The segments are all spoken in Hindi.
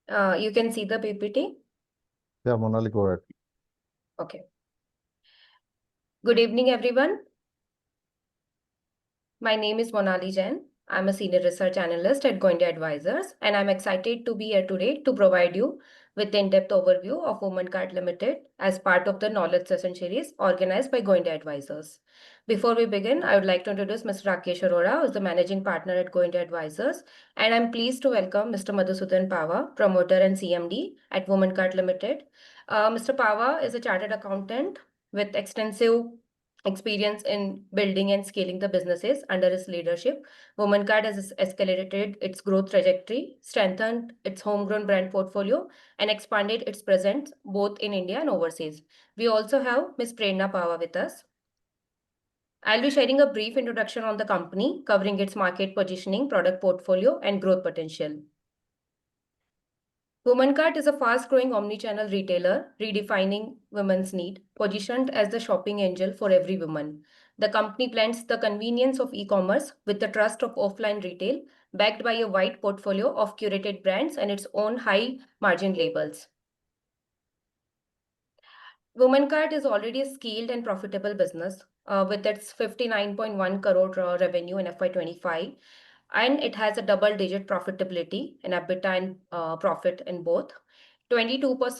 You can see the PPT. Yeah, Monali, go ahead. Okay. Good evening, everyone. My name is Monali Jain. I'm a senior research analyst at Go India Advisors, and I'm excited to be here today to provide you with the in-depth overview of Womancart Limited as part of the Knowledge Session series organized by Go India Advisors. Before we begin, I would like to introduce Mr. Rakesh Arora, who is the managing partner at Go India Advisors, and I'm pleased to welcome Mr. Madhusudan Pava, promoter and CMD at Womancart Limited. Mr. Pava is a chartered accountant with extensive experience in building and scaling the businesses under his leadership. Womancart has escalated its growth trajectory, strengthened its homegrown brand portfolio, and expanded its presence both in India and overseas. We also have Ms. Prerna Pava with us. I'll be sharing a brief introduction on the company, covering its market positioning, product portfolio, and growth potential. Womancart is a fast-growing omni-channel retailer, redefining women's need, positioned as the shopping angel for every woman. The company blends the convenience of e-commerce with the trust of offline retail, backed by a wide portfolio of curated brands and its own high-margin labels. Womancart is already a scaled and profitable business with its 59.1 crore revenue in FY25, and it has a double-digit profitability in EBITDA and profit in both. 22% was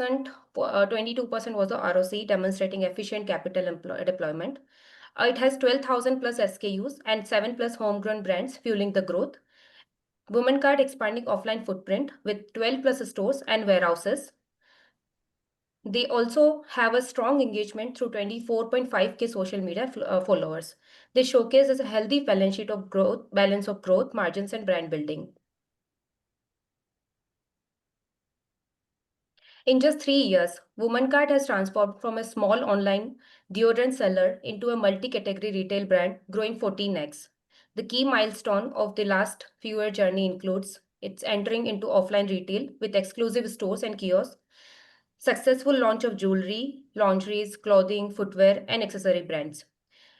the ROC, demonstrating efficient capital deployment. It has 12,000 plus SKUs and 7 plus homegrown brands fueling the growth. Womancart expanding offline footprint with 12 plus stores and warehouses. They also have a strong engagement through 24.5K social media followers. They showcase as a healthy balance sheet of growth, balance of growth, margins, and brand building. In just 3 years, Womancart has transformed from a small online deodorant seller into a multi-category retail brand, growing 14x. The key milestone of the last few year journey includes its entering into offline retail with exclusive stores and kiosks, successful launch of jewelry, lingeries, clothing, footwear, and accessory brands.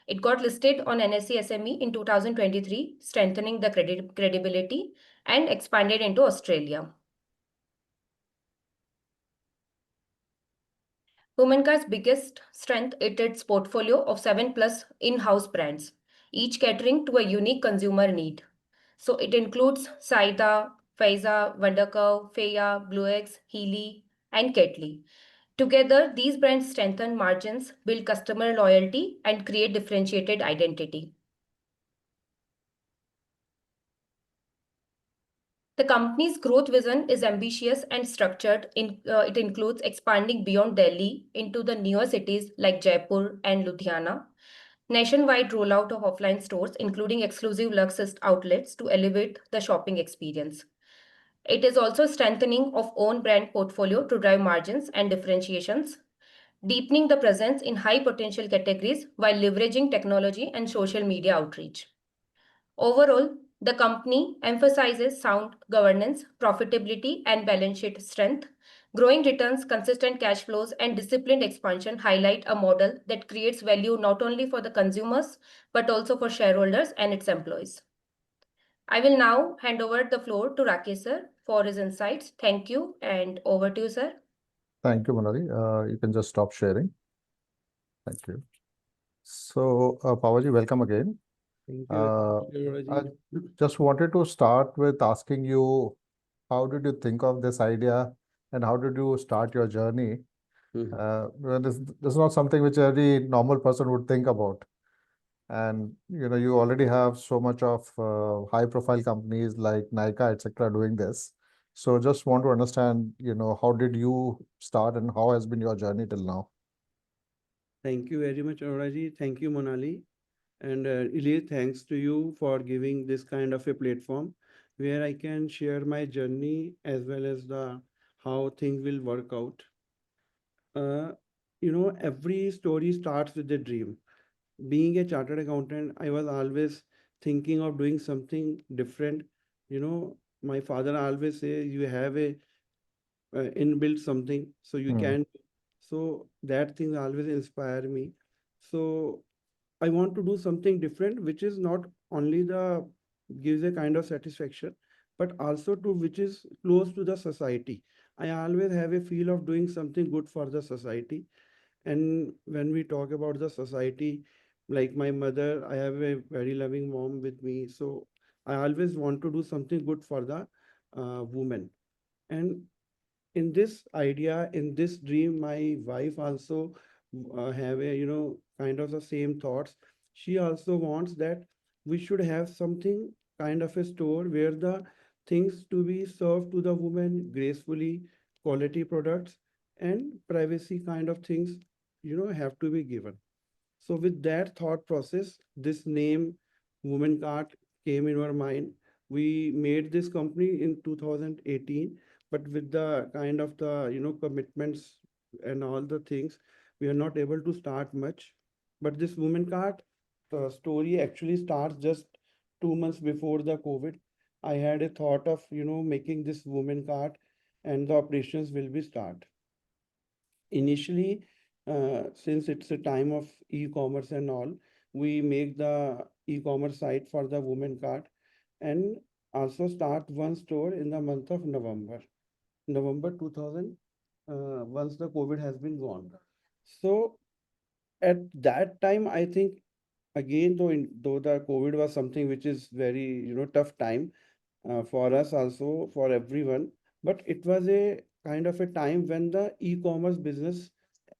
It got listed on NSE SME in 2023, strengthening the credibility and expanded into Australia. Womancart's biggest strength is its portfolio of 7 plus in-house brands, each catering to a unique consumer need. So it includes Saida, Faiza, Wondercurve, Feya, BlueX, Healy, and Ketley. Together, these brands strengthen margins, build customer loyalty, and create differentiated identity. The company's growth vision is ambitious and structured. It includes expanding beyond Delhi into the newer cities like Jaipur and Ludhiana, nationwide rollout of offline stores, including exclusive Lux outlets to elevate the shopping experience. It is also strengthening of own brand portfolio to drive margins and differentiations, deepening the presence in high potential categories while leveraging technology and social media outreach. Overall, the company emphasizes sound governance, profitability, and balance sheet strength. Growing returns, consistent cash flows, and disciplined expansion highlight a model that creates value not only for the consumers, but also for shareholders and its employees. I will now hand over the floor to Rakesh sir for his insights. Thank you, and over to you, sir. Thank you, Monali. You can just stop sharing. Thank you. So, Pavaji, welcome again. Thank I you. just wanted to start with asking you, how did you think of this idea and how did you start your journey? Well, this is not something which every normal person would think about. And you already have so much of high-profile companies like Nykaa, etc., doing this. So just want to understand, how did you start and how has been your journey till now? Thank you very much, Aroraji. Thank you, Monali. And really thanks to you for giving this kind of a platform where I can share my journey as well as the how things will work out. Every story starts with a dream. Being a chartered accountant, I was always thinking of doing something different. My father always say you have a inbuilt something, so you can. So that thing always inspire me. So I want to do something different, which is not only the gives a kind of satisfaction, but also to which is close to the society. I always have a feel of doing something good for the society. And when we talk about the society, like my mother, I have a very loving mom with me. So I always want to do something good for the woman. And in this idea, in this dream, my wife also have a, kind of the same thoughts. She also wants that we should have something kind of a store where the things to be served to the woman gracefully, quality products and privacy kind of things, have to be given. So with that thought process, this name Women Cart came in our mind. We made this company in 2018, but with the kind of the commitments and all the things, we are not able to start much. But this Women Cart story actually starts just 2 months before the COVID. I had a thought of making this Women Cart, and the operations will be start initially. Since it's a time of e-commerce and all, we make the e-commerce site for the women cart, and also start one store in the month of November 2000, once the COVID has been gone. So at that time, I think, again, though the COVID was something which is very tough time for us also, for everyone, but it was a kind of a time when the e-commerce business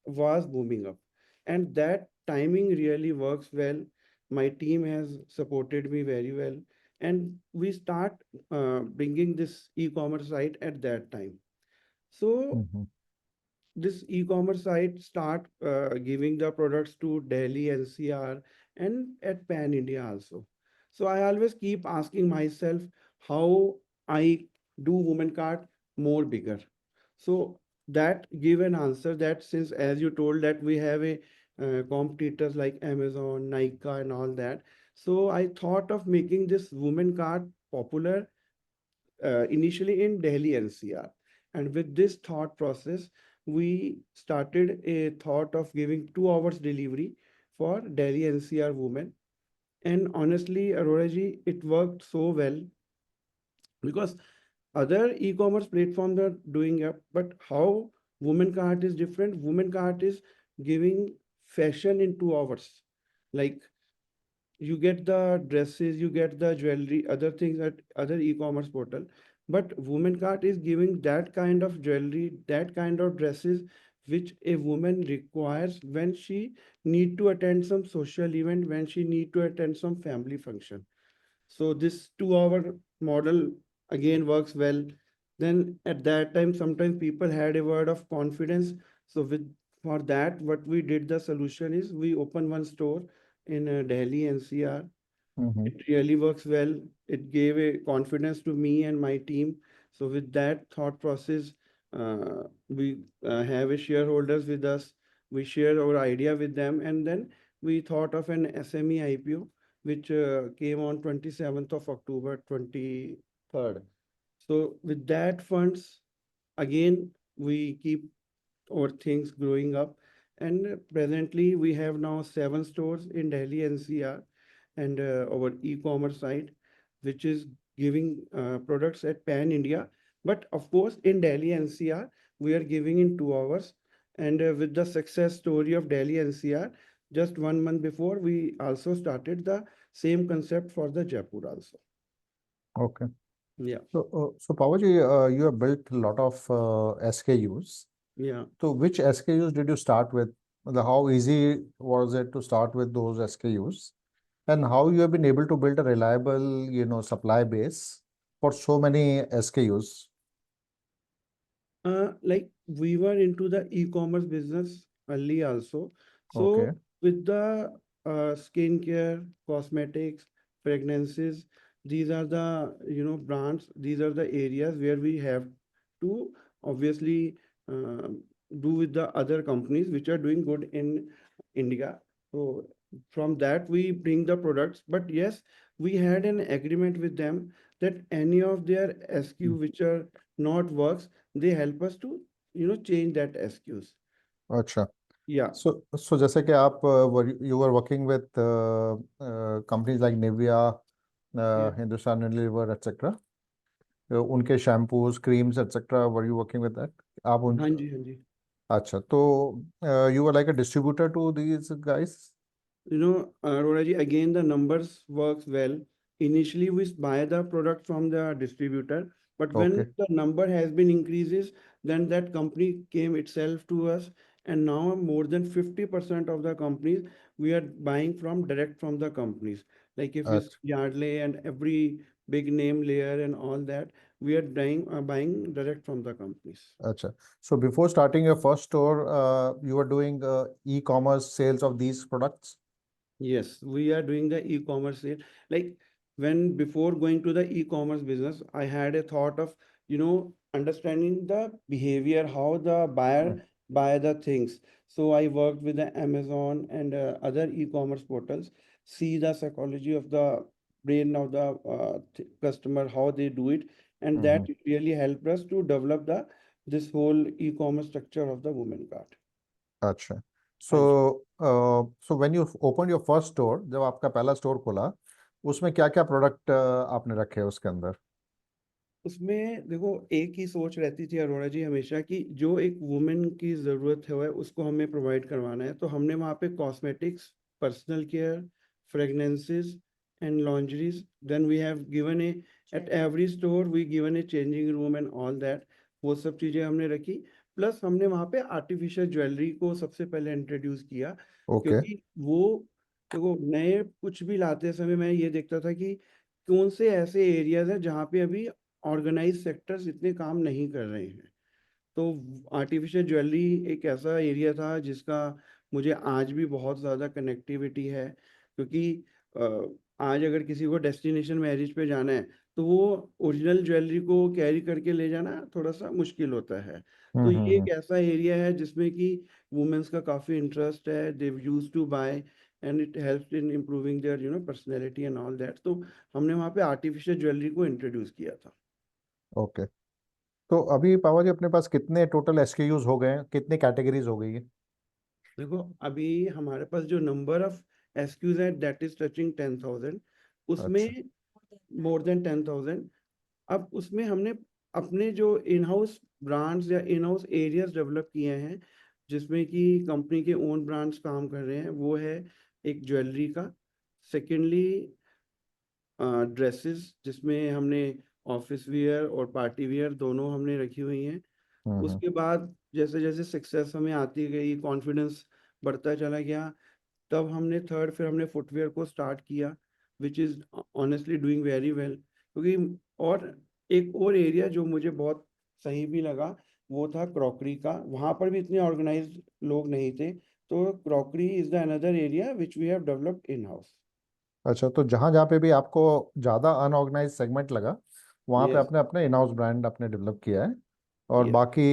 was booming up, and that timing really works well. My team has supported me very well, and we start bringing this e-commerce site at that time. So Mhm. this e-commerce site start giving the products to Delhi NCR and at Pan India also. So I always keep asking myself how I do woman cart more bigger. So that give an answer that, since as you told that we have a competitors like Amazon, Nike and all that. So I thought of making this woman cart popular initially in Delhi NCR. And with this thought process, we started a thought of giving 2 hours delivery for Delhi NCR women. And honestly, Aurora ji, it worked so well because other e-commerce platforms are doing up, but how women cart is different. Women cart is giving fashion in 2 hours. Like, you get the dresses, you get the jewelry, other things at other e-commerce portal. But Woman Cart is giving that kind of jewelry, that kind of dresses, which a woman requires when she need to attend some social event, when she need to attend some family function. So this 2 hour model again works well. Then at that time, sometimes people had a word of confidence. So with for that, what we did, the solution is we open one store in Delhi NCR. Mhm. It really works well. It gave a confidence to me and my team. So with that thought process, we have a shareholders with us. We share our idea with them, and then we thought of an SME IPO, which came on 27th of October 23rd. So with that funds, again, we keep our things growing up. And presently, we have now 7 stores in Delhi NCR, and our e-commerce site, which is giving products at Pan India. But of course, in Delhi NCR, we are giving in 2 hours. And with the success story of Delhi NCR, just 1 month before, we also started the same concept for the Jaipur also. Okay. Yeah, So Pawaji, you have built a lot of SKUs. yeah. So which SKUs did you start with? How easy was it to start with those SKUs? And how you have been able to build a reliable, supply base for so many SKUs? Like, we were into the e-commerce business early also. Okay. So with the skincare, cosmetics, fragrances, these are the brands. These are the areas where we have to obviously do with the other companies which are doing good in India. So from that we bring the products. But yes, we had an agreement with them that any of their SKU which are not works, they help us to change that SKUs. अच्छा. Yeah, So जैसे कि आप you were working with companies like Nivea, yeah, Hindustan Unilever, etc. उनके shampoos, creams etcetera, were you working with that? आप उन हाँ जी, हाँ जी। अच्छा, तो you are like a distributor to these guys? Arora ji, again, the numbers works well. Initially, we buy the product from the distributor, but okay, when the number has been increases, then that company came itself to us, and now more than 50% of the companies we are buying from direct from the companies. Like if it's अच्छा, Yardley and every big name layer and all that, we are buying direct from the companies. अच्छा. So before starting your first store, you were doing e-commerce sales of these products? Yes, we are doing the e-commerce sale. Like when before going to the e-commerce business, I had a thought of, understanding the behavior, how the Mm. buyer buy the things. So I worked with the Amazon and other e-commerce portals, see the psychology of the brain of the customer, how they do it, and that Mhm. really helped us to develop the this whole e-commerce structure of the women cart. अच्छा. हाँ जी. So when you opened your first store, जब आपका पहला स्टोर खोला, उसमें क्या क्या प्रोडक्ट आपने रखे उसके अंदर? उसमें देखो एक ही सोच रहती थी अरोड़ा जी हमेशा कि जो एक वुमेन की ज़रूरत है उसको हमें प्रोवाइड करवाना है, तो हमने वहाँ पे cosmetics, personal care, fragrances and lingeries, then we have given a at every store we given a changing room and all that, वो सब चीज़ें हमने रखी। प्लस हमने वहाँ पे आर्टिफिशियल ज्वेलरी को सबसे पहले इंट्रोड्यूस किया, ओके. क्योंकि वो देखो नए कुछ भी लाते समय मैं ये देखता था कि कौन से ऐसे एरियाज हैं जहाँ पे अभी ऑर्गेनाइज सेक्टर्स इतने काम नहीं कर रहे हैं। तो आर्टिफिशियल ज्वेलरी एक ऐसा एरिया था जिसका मुझे आज भी बहुत ज़्यादा कनेक्टिविटी है, क्योंकि आज अगर किसी को डेस्टिनेशन मैरिज पे जाना है तो वो ओरिजिनल ज्वेलरी को कैरी करके ले जाना थोड़ा सा मुश्किल होता है। तो ये हम्म. एक ऐसा एरिया है जिसमें कि वुमेन्स का काफ़ी इंटरेस्ट है, they use to buy and it helps in improving their personality and all that. तो हमने वहाँ पे आर्टिफिशियल ज्वेलरी को इंट्रोड्यूस किया था। ओके. तो अभी पावा जी अपने पास कितने टोटल एसकेयूज हो गए हैं, कितनी कैटेगरीज हो गई है? देखो अभी हमारे पास जो नंबर ऑफ एसक्यूज है दैट इज टचिंग 10,000, अच्छा. उसमें मोर देन 10,000। अब उसमें हमने अपने जो इन हाउस ब्रांड्स या इन हाउस एरियाज डेवलप किए हैं, जिसमें कि कंपनी के ओन ब्रांड्स काम कर रहे हैं, वो है एक ज्वेलरी का, सेकेंडली ड्रेसेस जिसमें हमने ऑफिस वियर और पार्टी वियर दोनों हमने रखी हुई हैं। हम्म. उसके बाद जैसे जैसे सक्सेस हमें आती गई, कॉन्फिडेंस बढ़ता चला गया, तब हमने थर्ड फिर हमने फुटवेयर को स्टार्ट किया, which is honestly doing very well. क्योंकि और एक और एरिया जो मुझे बहुत सही भी लगा वो था क्रॉकरी का, वहाँ पर भी इतने ऑर्गेनाइज्ड लोग नहीं थे, तो crockery is the another area which we have developed in house. अच्छा, तो जहाँ जहाँ पे भी आपको ज़्यादा अनऑर्गेनाइज सेगमेंट लगा, वहाँ पे यस, अपने अपने इन हाउस ब्रांड अपने डेवलप किया है, और यस। बाकी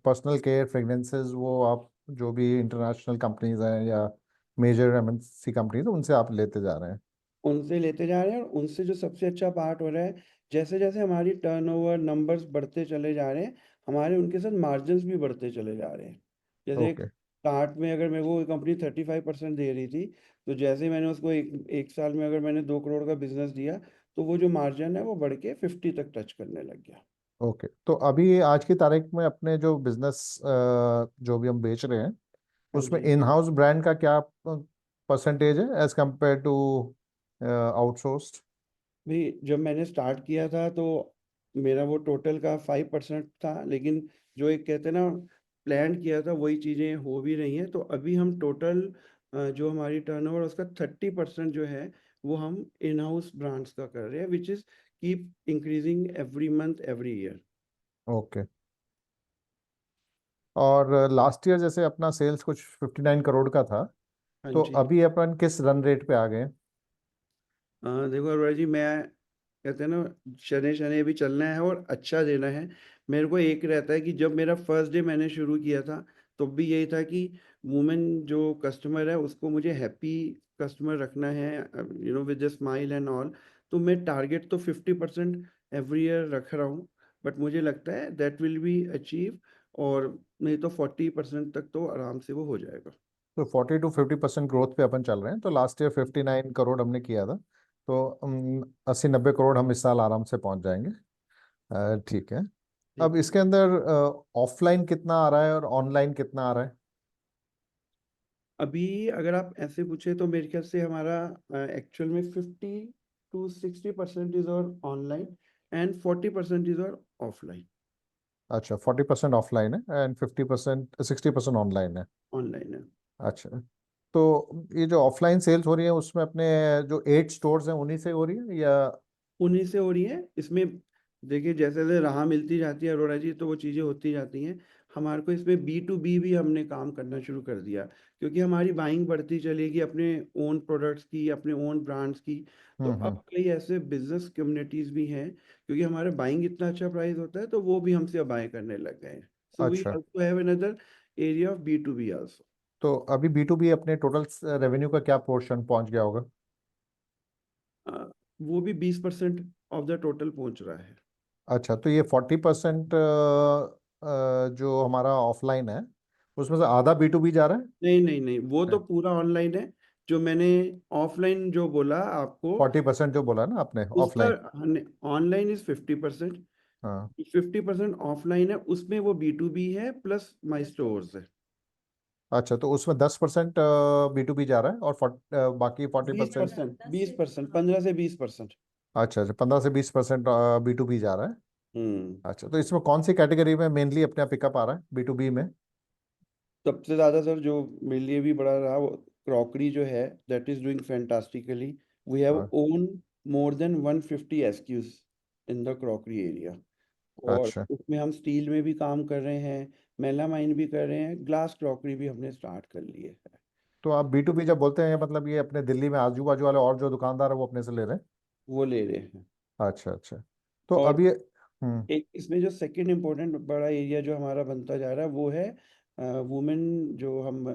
पर्सनल केयर, फ्रेग्रेंसेस, वो आप जो भी इंटरनेशनल कंपनीज हैं या मेजर एमएनसी कंपनीज उनसे आप लेते जा रहे हैं? उनसे लेते जा रहे हैं, और उनसे जो सबसे अच्छा पार्ट हो रहा है, जैसे जैसे हमारी टर्नओवर नंबर्स बढ़ते चले जा रहे हैं, हमारे उनके साथ मार्जिन्स भी बढ़ते चले जा रहे हैं। जैसे एक ओके. स्टार्ट में अगर मेरे को कंपनी 35% दे रही थी, तो जैसे ही मैंने उसको एक साल में अगर मैंने 2 करोड़ का बिजनेस दिया, तो वो जो मार्जिन है वो बढ़ के 50 तक टच करने लग गया। ओके, तो अभी आज की तारीख में अपने जो बिजनेस जो भी हम बेच रहे हैं, हाँ उसमें जी। इन हाउस ब्रांड का क्या परसेंटेज है एज कंपेयर टू आउटसोर्स्ड? भाई जब मैंने स्टार्ट किया था तो मेरा वो टोटल का 5% था, लेकिन जो एक कहते हैं ना प्लान किया था वही चीज़ें हो भी रही हैं। तो अभी हम टोटल जो हमारी टर्नओवर उसका 30% जो है वो हम इन हाउस ब्रांड्स का कर रहे हैं, which is keep increasing every month every year. Okay. और लास्ट ईयर जैसे अपना सेल्स कुछ 59 करोड़ का था, हाँ तो जी। अभी अपन किस रन रेट पे आ गए? देखो अरोड़ा जी, मैं कहते हैं ना शनै शनै भी चलना है और अच्छा देना है। मेरे को एक रहता है कि जब मेरा फर्स्ट डे मैंने शुरू किया था तब भी यही था कि वुमेन जो कस्टमर है उसको मुझे हैप्पी कस्टमर रखना है, with the smile and all. तो मैं टारगेट तो 50% एवरी ईयर रख रहा हूँ, बट मुझे लगता है दैट विल बी अचीव, और नहीं तो 40% तक तो आराम से वो हो जाएगा। तो 40 to 50% ग्रोथ पे अपन चल रहे हैं, तो लास्ट ईयर 59 करोड़ हमने किया था, तो 80-90 करोड़ हम इस साल आराम से पहुंच जाएंगे. ठीक है। ठीक अब है। इसके अंदर ऑफलाइन कितना आ रहा है और ऑनलाइन कितना आ रहा है? अभी अगर आप ऐसे पूछे तो मेरे ख्याल से हमारा एक्चुअल में 50 to 60% इज और ऑनलाइन एंड 40% इज और ऑफलाइन। अच्छा, 40% ऑफलाइन है एंड 60% ऑनलाइन है। ऑनलाइन है। अच्छा, तो ये जो ऑफलाइन सेल्स हो रही है उसमें अपने जो 8 स्टोर्स हैं उन्हीं से हो रही है या? उन्हीं से हो रही है। इसमें देखिए जैसे जैसे राह मिलती जाती है अरोड़ा जी, तो वो चीज़ें होती जाती हैं। हमारे को इसमें B2B भी हमने काम करना शुरू कर दिया, क्योंकि हमारी बाइंग बढ़ती चलेगी अपने ओन प्रोडक्ट्स की, अपने ओन ब्रांड्स की। तो हम्म। अब कई ऐसे बिजनेस कम्युनिटीज भी हैं, क्योंकि हमारे बाइंग इतना अच्छा प्राइस होता है तो वो भी हमसे अब बाय करने लग गए हैं। सो वी अच्छा, also have another area of B2B also. तो अभी B2B अपने टोटल रेवेन्यू का क्या पोर्शन पहुंच गया होगा? वो भी 20% ऑफ द टोटल पहुंच रहा है। अच्छा, तो ये 40% जो हमारा ऑफलाइन है उसमें से आधा B2B जा रहा है? नहीं नहीं नहीं, वो तो पूरा ऑनलाइन है। जो मैंने ऑफलाइन जो बोला आपको, 40% जो बोला ना आपने उसका ऑफलाइन। ऑनलाइन इज 50%, हाँ। 50% ऑफलाइन है, उसमें वो B2B है प्लस माई स्टोर्स है। अच्छा, तो उसमें 10% B2B जा रहा है और बाकी 40%? 20%, 15 से 20%। अच्छा अच्छा, 15 से 20% B2B जा रहा है। हम्म। अच्छा, तो इसमें कौन सी कैटेगरी में मेनली अपने पिकअप आ रहा है B2B में? सबसे ज्यादा सर जो मेरे लिए भी बड़ा रहा वो क्रॉकरी जो है, that is doing fantastically. We have हाँ, own more than 150 SKUs in the crockery area. और अच्छा, उसमें हम स्टील में भी काम कर रहे हैं, मेलामाइन भी कर रहे हैं, ग्लास क्रॉकरी भी हमने स्टार्ट कर लिए है। तो आप B2B जब बोलते हैं मतलब ये अपने दिल्ली में आजू बाजू वाले और जो दुकानदार है वो अपने से ले रहे हैं? वो ले रहे हैं। अच्छा अच्छा, तो और अब ये हम्म। एक इसमें जो सेकंड इम्पोर्टेंट बड़ा एरिया जो हमारा बनता जा रहा है वो है वुमेन, जो हम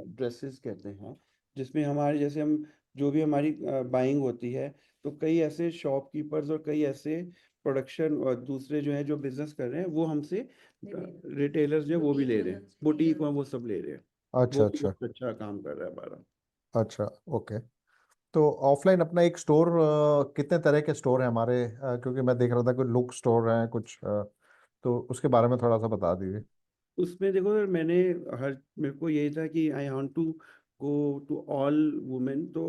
ड्रेसेस कहते हैं, जिसमें हमारे जैसे हम जो भी हमारी बाइंग होती है, तो कई ऐसे शॉपकीपर्स और कई ऐसे प्रोडक्शन और दूसरे जो है जो बिजनेस कर रहे हैं वो हमसे रिटेलर्स जो है वो भी ले रहे हैं, बुटीक में वो सब ले रहे हैं। वो अच्छा भी अच्छा। बहुत अच्छा काम कर रहा है हमारा। अच्छा, ओके। तो ऑफलाइन अपना एक स्टोर, कितने तरह के स्टोर हैं हमारे? क्योंकि मैं देख रहा था कुछ लुक स्टोर हैं कुछ, तो उसके बारे में थोड़ा सा बता दीजिए। उसमें देखो सर, मेरे को यही था कि I want to go to all women. तो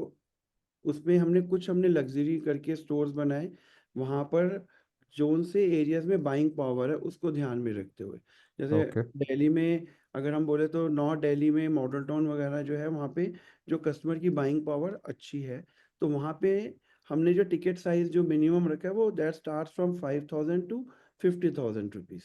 उसमें हमने लग्जरी करके स्टोर्स बनाए। वहाँ पर जोन से एरियाज में बाइंग पावर है उसको ध्यान में रखते हुए, जैसे ओके। दिल्ली में अगर हम बोले तो नॉर्थ दिल्ली में मॉडल टाउन वगैरह जो है वहाँ पे जो कस्टमर की बाइंग पावर अच्छी है, तो वहाँ पे हमने जो टिकट साइज जो मिनिमम रखा है वो that start from 5,000 to 50,000 rupees.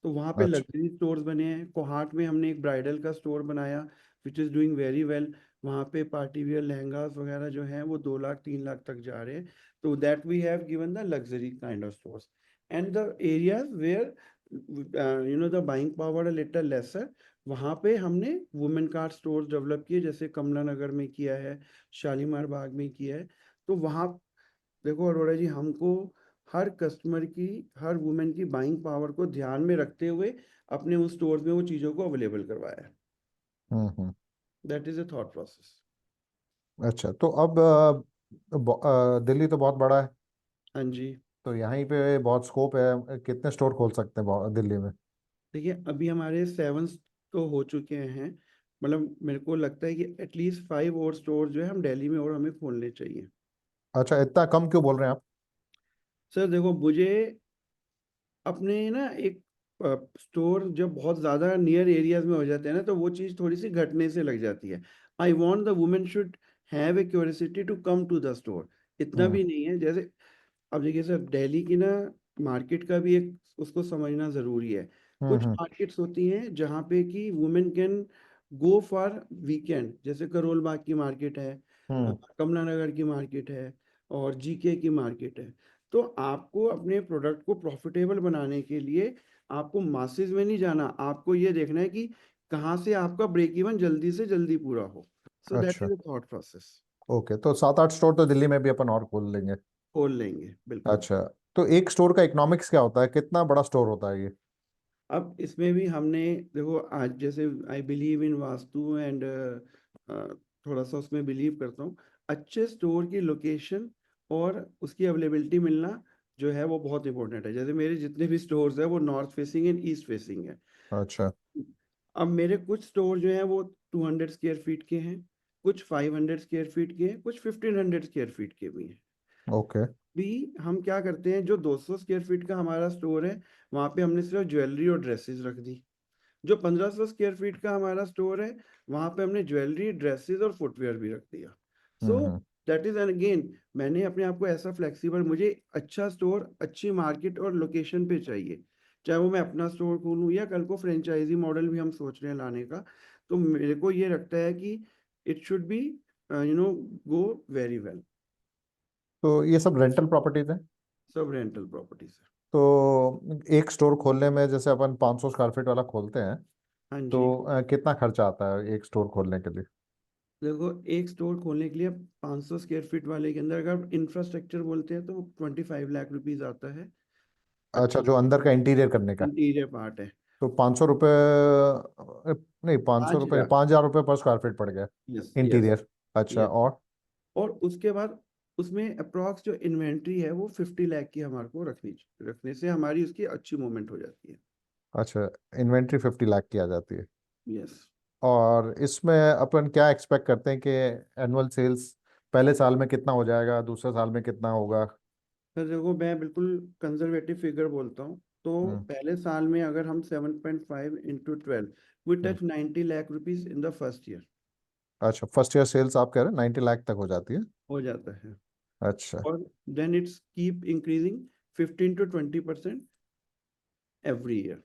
तो वहाँ पे अच्छा लग्जरी स्टोर्स बने हैं। कोहाट में हमने एक ब्राइडल का स्टोर बनाया which is doing very well. वहाँ पे पार्टी वेयर लहंगास वगैरह जो हैं वो 2 लाख 3 लाख तक जा रहे हैं। तो that we have given the luxury kind of stores and the areas where the buying power a little lesser, वहाँ पे हमने वुमेन कार्ड स्टोर्स डेवलप किए, जैसे कमला नगर में किया है, शालीमार बाग में किया है। तो वहाँ देखो अरोड़ा जी, हमको हर कस्टमर की, हर वुमेन की बाइंग पावर को ध्यान में रखते हुए अपने उस स्टोर में वो चीज़ों को अवेलेबल करवाया है। Hmm. That is a thought process. अच्छा, तो अब दिल्ली तो बहुत बड़ा है, हाँ जी। तो यहीं पे बहुत स्कोप है, कितने स्टोर खोल सकते हैं दिल्ली में? देखिए अभी हमारे 7 तो हो चुके हैं, मतलब मेरे को लगता है कि एटलीस्ट 5 और स्टोर जो है हम दिल्ली में और हमें खोलने चाहिए। अच्छा, इतना कम क्यों बोल रहे हैं आप? सर देखो, मुझे अपने ना एक स्टोर जब बहुत ज़्यादा नियर एरियाज में हो जाते हैं ना, तो वो चीज़ थोड़ी सी घटने से लग जाती है। I want the women should have a curiosity to come to the store. इतना हम्म भी नहीं है, जैसे अब देखिए सर, दिल्ली की ना मार्केट का भी एक उसको समझना ज़रूरी है। कुछ हम्म। मार्केट्स होती हैं जहाँ पे कि women can go for weekend, जैसे करोल बाग की मार्केट है, हम्म। कमला नगर की मार्केट है, और जीके की मार्केट है। तो आपको अपने प्रोडक्ट को प्रॉफिटेबल बनाने के लिए आपको मासेस में नहीं जाना, आपको ये देखना है कि कहाँ से आपका ब्रेक इवन जल्दी से जल्दी पूरा हो। सो दैट अच्छा, is a thought process. Okay, तो 7 8 स्टोर तो दिल्ली में भी अपन और खोल लेंगे। खोल लेंगे बिल्कुल। अच्छा, तो एक स्टोर का इकोनॉमिक्स क्या होता है, कितना बड़ा स्टोर होता है ये? अब इसमें भी हमने देखो, आज जैसे I believe in vastu and थोड़ा सा उसमें बिलीव करता हूँ। अच्छे स्टोर की लोकेशन और उसकी अवेलेबिलिटी मिलना जो है वो बहुत इंपॉर्टेंट है। जैसे मेरे जितने भी स्टोर्स है वो north facing and east facing है। अच्छा। अब मेरे कुछ स्टोर जो हैं वो 200 स्क्वायर फीट के हैं, कुछ 500 स्क्वायर फीट के हैं, कुछ 1500 स्क्वायर फीट के भी हैं। ओके। भी हम क्या करते हैं, जो 200 स्क्वायर फीट का हमारा स्टोर है वहाँ पे हमने सिर्फ ज्वेलरी और ड्रेसेस रख दी। जो 1500 स्क्वायर फीट का हमारा स्टोर है वहाँ पे हमने ज्वेलरी, ड्रेसेस और फुटवेयर भी रख दिया। सो हम्म। दैट इज एन अगेन, मैंने अपने आप को ऐसा फ्लेक्सिबल, मुझे अच्छा स्टोर अच्छी मार्केट और लोकेशन पे चाहिए, चाहे वो मैं अपना स्टोर खोलूँ या कल को फ्रेंचाइजी मॉडल भी हम सोच रहे हैं लाने का। तो मेरे को ये लगता है कि it should be go very well. तो ये सब रेंटल प्रॉपर्टीज हैं। सब रेंटल प्रॉपर्टीज है। तो एक स्टोर खोलने में जैसे अपन 500 स्क्वायर फीट वाला खोलते हैं, हाँ तो जी। कितना खर्चा आता है एक स्टोर खोलने के लिए? देखो, एक स्टोर खोलने के लिए 500 स्क्वायर फीट वाले के अंदर अगर इंफ्रास्ट्रक्चर बोलते हैं तो 25 लाख रुपीज आता है। अच्छा, अच्छा जो अंदर का इंटीरियर करने का। इंटीरियर पार्ट है। तो 500 रुपये, नहीं 500 रुपये, 5 हजार। 5,000 रुपये पर स्क्वायर फीट पड़ गया यस यस इंटीरियर। अच्छा, यस। और? और उसके बाद उसमें अप्रॉक्स जो इन्वेंट्री है वो 50 लाख की हमारे को रखने से हमारी उसकी अच्छी मूवमेंट हो जाती है। अच्छा, इन्वेंट्री 50 लाख की आ जाती है। यस। और इसमें अपन क्या एक्सपेक्ट करते हैं कि एनुअल सेल्स पहले साल में कितना हो जाएगा, दूसरे साल में कितना होगा? सर देखो, मैं बिल्कुल कंजर्वेटिव फिगर बोलता हूँ। तो हम्म। पहले साल में अगर हम 7.5 into 12, we hmm. Touch 90 lakh rupees in the first year. अच्छा, फर्स्ट ईयर सेल्स आप कह रहे हैं 90 लाख तक हो जाती है? हो जाता है। अच्छा। और then it's keep increasing 15 to 20% every year.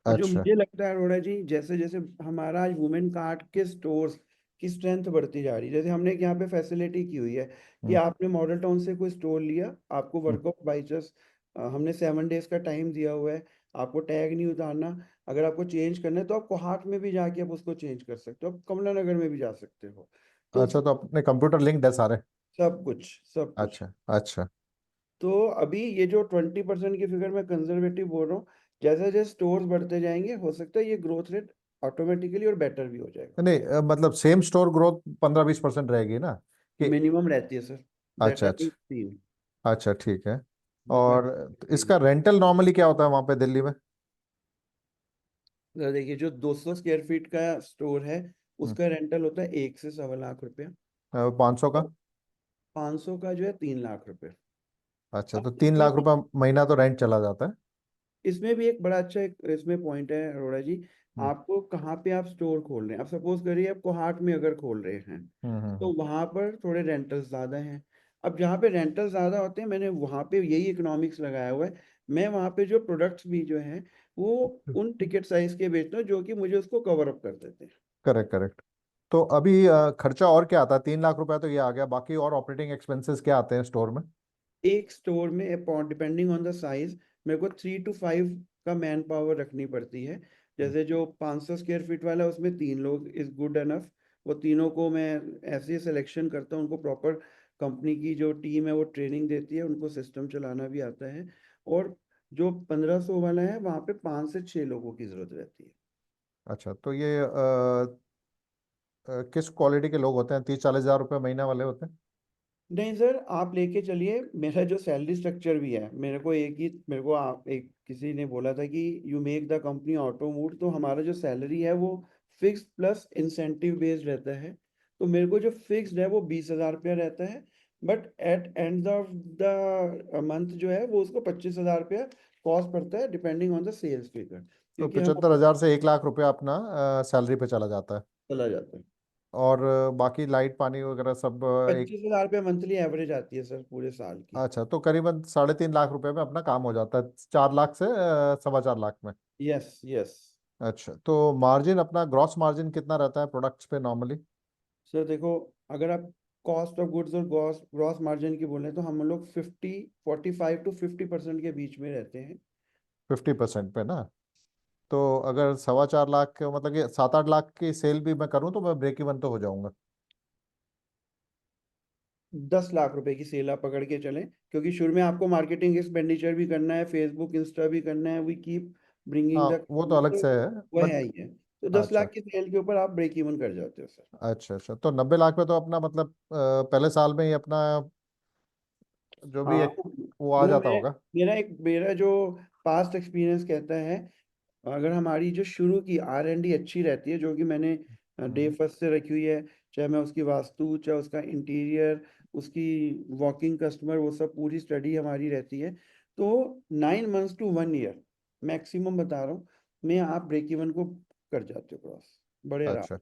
और जो अच्छा। मुझे लगता है अरोड़ा जी, जैसे जैसे हमारा आज वुमेन कार्ट के स्टोर्स की स्ट्रेंथ बढ़ती जा रही है, जैसे हमने एक यहाँ पे फैसिलिटी की हुई है कि हम्म। आपने मॉडल टाउन से कोई स्टोर लिया, आपको हम्म। वर्कआउट बाई जस्ट, हमने 7 डेज का टाइम दिया हुआ है, आपको टैग नहीं उतारना। अगर आपको चेंज करना है तो आप कोहाट में भी जाके आप उसको चेंज कर सकते हो, आप कमला नगर में भी जा सकते हो। तो अच्छा, तो अपने कंप्यूटर लिंक्ड है सारे? सब कुछ सब कुछ। अच्छा। अच्छा। तो अभी ये जो 20% की फिगर मैं कंजर्वेटिव बोल रहा हूँ, जैसे जैसे स्टोर्स बढ़ते जाएंगे हो सकता है ये ग्रोथ रेट ऑटोमेटिकली और बेटर भी हो जाएगा। नहीं, मतलब सेम स्टोर ग्रोथ 15-20% रहेगी ना? कि मिनिमम रहती है सर, दैट अच्छा। आई अच्छा। सीन। अच्छा, ठीक है। जो मैं और इसका रेंटल नॉर्मली क्या होता है वहाँ पे दिल्ली में? देखिए, जो 200 स्क्वायर फीट का स्टोर है उसका रेंटल होता है 1 से 1.25 लाख रुपया। 500 का? और 500 का जो है 3 लाख रुपए। अच्छा, अब तो 3 लाख रुपए महीना तो रेंट चला जाता है। इसमें भी एक बड़ा अच्छा एक इसमें पॉइंट है अरोड़ा जी, हम्म। आपको कहाँ पे आप स्टोर खोल रहे हैं। अब सपोज करिए आप कोहाट में अगर खोल रहे हैं हम्म। तो वहां पर थोड़े रेंटल्स ज्यादा हैं। अब जहाँ पे रेंटल ज्यादा होते हैं, मैंने वहां पे यही इकोनॉमिक्स लगाया हुआ है। मैं वहां पे जो प्रोडक्ट्स भी जो हैं वो उन टिकट साइज के बेचता हूँ जो कि मुझे उसको कवर अप कर देते हैं। Correct, correct. तो अभी खर्चा और क्या आता है? 3 लाख रुपए तो ये आ गया, बाकी और ऑपरेटिंग एक्सपेंसेस क्या आते हैं स्टोर में? एक स्टोर में डिपेंडिंग ऑन द साइज मेरे को 3 to 5 का मैन पावर रखनी पड़ती है। जैसे जो 500 स्क्वायर फीट वाला है उसमें 3 लोग इज गुड एनफ। वो तीनों को मैं ऐसे सिलेक्शन करता हूँ, उनको प्रॉपर कंपनी की जो टीम है वो ट्रेनिंग देती है, उनको सिस्टम चलाना भी आता है। और जो 1500 वाला है वहाँ पे 5 से 6 लोगों की जरूरत रहती है। अच्छा, तो ये किस क्वालिटी के लोग होते हैं? 30-40 हज़ार रुपये महीना वाले होते हैं? नहीं सर, आप लेके चलिए, मेरा जो सैलरी स्ट्रक्चर भी है, मेरे को आप एक किसी ने बोला था कि you make the company auto mood, तो हमारा जो सैलरी है वो फिक्स्ड प्लस इंसेंटिव बेस्ड रहता है। तो मेरे को जो फिक्स्ड है वो 20 हजार रुपया रहता है, but at end of the month जो है वो उसको 25 हजार रुपया कॉस्ट पड़ता है depending on the sales figure, तो क्योंकि हम 75,000 से 1 लाख रुपया अपना सैलरी पे चला जाता है। चला जाता है। और बाकी लाइट पानी वगैरह सब एक। 25 हजार रुपया मंथली एवरेज आती है सर पूरे साल की। अच्छा, तो करीबन 3.5 लाख रुपए में अपना काम हो जाता है, 4 लाख से 4.25 लाख में। Yes yes. अच्छा, तो मार्जिन अपना ग्रॉस मार्जिन कितना रहता है प्रोडक्ट्स पे नॉर्मली? सर देखो, अगर आप कॉस्ट ऑफ गुड्स और ग्रॉस ग्रॉस मार्जिन की बोले तो हम लोग 45 to 50% के बीच में रहते हैं। 50% पे ना? तो अगर 4.25 लाख मतलब कि 7-8 लाख की सेल भी मैं करूं तो मैं ब्रेक इवन तो हो जाऊंगा? 10 लाख रुपए की सेल आप पकड़ के चलें, क्योंकि शुरू में आपको मार्केटिंग एक्सपेंडिचर भी करना है, फेसबुक इंस्टा भी करना है, वी कीप हाँ, ब्रिंगिंग द, वो तो अलग से है। वो बट है ही है। तो दस अच्छा। लाख की सेल के ऊपर आप ब्रेक इवन कर जाते हो सर। अच्छा। अच्छा, तो 90 लाख पे तो अपना मतलब पहले साल में ही अपना जो भी हाँ, एक वो आ जाता मैं होगा। मेरा जो पास्ट एक्सपीरियंस कहता है, अगर हमारी जो शुरू की R&D अच्छी रहती है, जो कि मैंने डे फर्स्ट से रखी हुई है, चाहे मैं उसकी वास्तु, चाहे उसका इंटीरियर, उसकी वॉकिंग कस्टमर, वो सब पूरी स्टडी हमारी रहती है, तो 9 months to 1 year मैक्सिमम बता रहा हूँ मैं, आप ब्रेक इवन को कर जाते हो क्रॉस बड़े आराम। अच्छा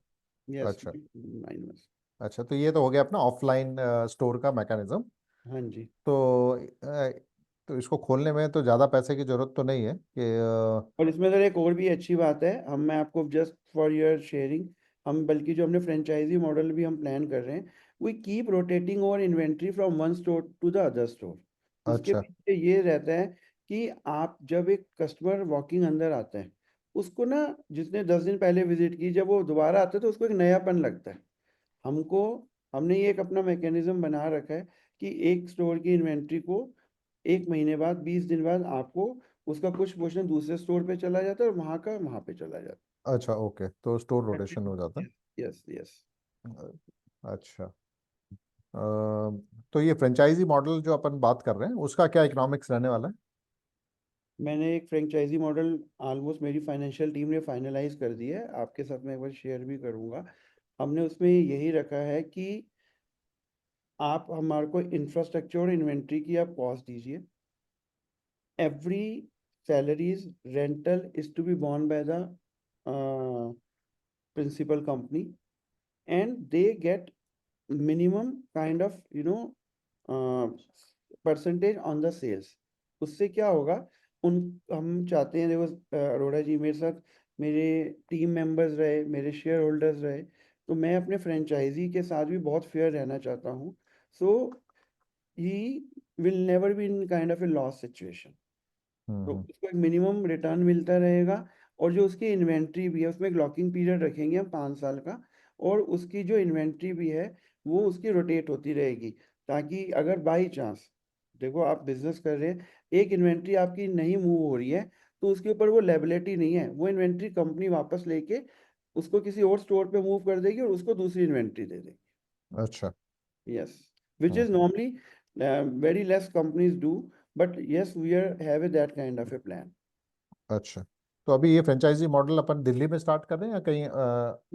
यस, अच्छा 9 months। अच्छा। तो ये तो हो गया अपना ऑफलाइन स्टोर का मैकेनिज्म। हाँ जी। तो इसको खोलने में तो ज़्यादा पैसे की जरूरत तो नहीं है कि और इसमें सर एक और भी अच्छी बात है, मैं आपको जस्ट फॉर योर शेयरिंग, हम बल्कि जो हमने फ्रेंचाइजी मॉडल भी हम प्लान कर रहे हैं, we keep rotating our inventory from one store to the other store. उसके अच्छा पीछे ये रहता है कि आप जब एक कस्टमर वॉकिंग अंदर आता है, उसको ना, जिसने 10 दिन पहले विजिट की, जब वो दोबारा आता है तो उसको एक नयापन लगता है। हमको हमने ये एक अपना मैकेनिज्म बना रखा है कि एक स्टोर की इन्वेंट्री को 1 महीने बाद, 20 दिन बाद आपको उसका कुछ पोर्शन दूसरे स्टोर पे चला जाता है और वहाँ का वहाँ पे चला जाता अच्छा ओके, तो स्टोर है। रोटेशन हो जाता यस यस। है। अच्छा। तो ये फ्रेंचाइजी मॉडल जो अपन बात कर रहे हैं उसका क्या इकोनॉमिक्स रहने वाला है? मैंने एक फ्रेंचाइजी मॉडल ऑलमोस्ट मेरी फाइनेंशियल टीम ने फाइनलाइज कर दिया है, आपके साथ मैं एक बार शेयर भी करूँगा। हमने उसमें यही रखा है कि आप हमारे को इंफ्रास्ट्रक्चर और इन्वेंट्री की आप कॉस्ट दीजिए, every salaries rental is to be borne by the principal company, and they get minimum kind of uh, percentage on the sales। उससे क्या होगा, उन हम चाहते हैं, देखो अरोड़ा जी मेरे साथ मेरे टीम मेंबर्स रहे, मेरे शेयर होल्डर्स रहे, तो मैं अपने फ्रेंचाइजी के साथ भी बहुत फेयर रहना चाहता हूँ। So he will never be in kind of a loss situation. तो हम्म। उसको एक मिनिमम रिटर्न मिलता रहेगा, और जो उसकी इन्वेंट्री भी है उसमें एक लॉकिंग पीरियड रखेंगे हम 5 साल का, और उसकी जो इन्वेंट्री भी है वो उसकी रोटेट होती रहेगी, ताकि अगर बाई चांस, देखो आप बिजनेस कर रहे हैं, एक इन्वेंट्री आपकी नहीं मूव हो रही है, तो उसके ऊपर वो लेबिलिटी नहीं है, वो इन्वेंट्री कंपनी वापस लेके उसको किसी और स्टोर पे मूव कर देगी और उसको दूसरी इन्वेंट्री दे देगी। अच्छा। Yes, which hmm is normally very less companies do, but yes, we are have that kind of a plan. अच्छा। तो अभी ये फ्रेंचाइजी मॉडल अपन दिल्ली में स्टार्ट कर रहे हैं या कहीं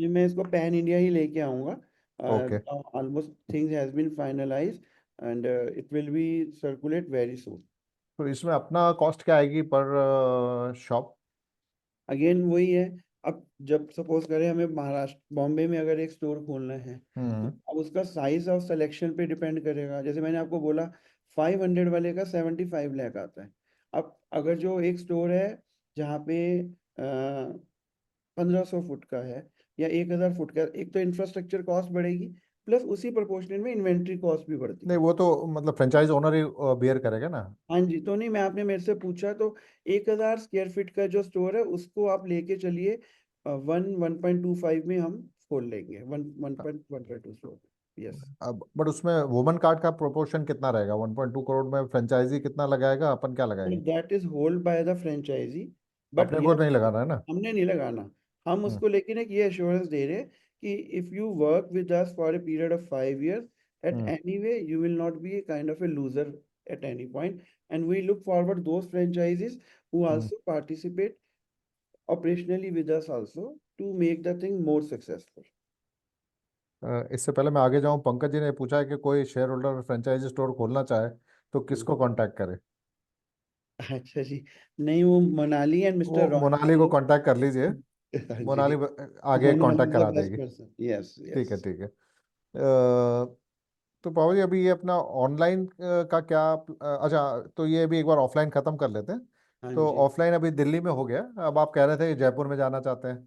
ये मैं इसको पैन इंडिया ही लेके आऊँगा। Okay. Almost things has been finalized, and it will be circulate very soon. तो इसमें अपना कॉस्ट क्या आएगी पर शॉप? अगेन वही है, अब जब सपोज करें हमें महाराष्ट्र बॉम्बे में अगर एक स्टोर खोलना है, तो हम्म अब उसका साइज ऑफ सिलेक्शन पे डिपेंड करेगा। जैसे मैंने आपको बोला 500 वाले का 75 लाख आता है। अब अगर जो एक स्टोर है जहाँ पे 1500 फुट का है या 1000 फुट का, एक तो इंफ्रास्ट्रक्चर कॉस्ट बढ़ेगी, प्लस उसी प्रोपोर्शनल में इन्वेंट्री कॉस्ट भी बढ़ती नहीं, है। वो तो मतलब फ्रेंचाइज ओनर ही बियर करेगा ना। हाँ जी, तो नहीं, मैं आपने मेरे से पूछा तो 1000 स्क्वायर फीट का जो स्टोर है उसको आप लेके चलिए, 1.25 में हम खोल लेंगे, 1.1.2 स्टोर। यस। अब बट उसमें वुमन कार्ड का प्रोपोर्शन कितना रहेगा? 1.2 करोड़ में फ्रेंचाइजी कितना लगाएगा, अपन क्या लगाएंगे? That is hold by the franchisee, but अपने को यस, नहीं लगाना है ना। हमने नहीं लगाना। हम हम्म उसको लेकिन एक ये एश्योरेंस दे रहे हैं कि if you work with us for a period of 5 years, at hmm any way you will not be a kind of a loser at any point, and we look forward those franchises who hmm. also participate operationally with us also to make the thing more successful। इससे पहले मैं आगे जाऊं, पंकज जी ने पूछा है कि कोई शेयर होल्डर फ्रेंचाइजी स्टोर खोलना चाहे तो हम्म। किसको कांटेक्ट करे? अच्छा जी, नहीं, वो मनाली एंड वो मिस्टर रॉय मोनाली को कांटेक्ट कर लीजिए। हाँ मोनाली जी, आगे मोनाली कांटेक्ट द करा बेस्ट देगी। पर्सन। यस ठीक है यस। ठीक है। तो पापा जी अभी ये अपना ऑनलाइन का क्या अच्छा, तो ये अभी एक बार ऑफलाइन खत्म कर लेते हैं। हाँ तो जी, ऑफलाइन अभी दिल्ली में हो गया, अब आप कह रहे थे कि जयपुर में जाना चाहते हैं।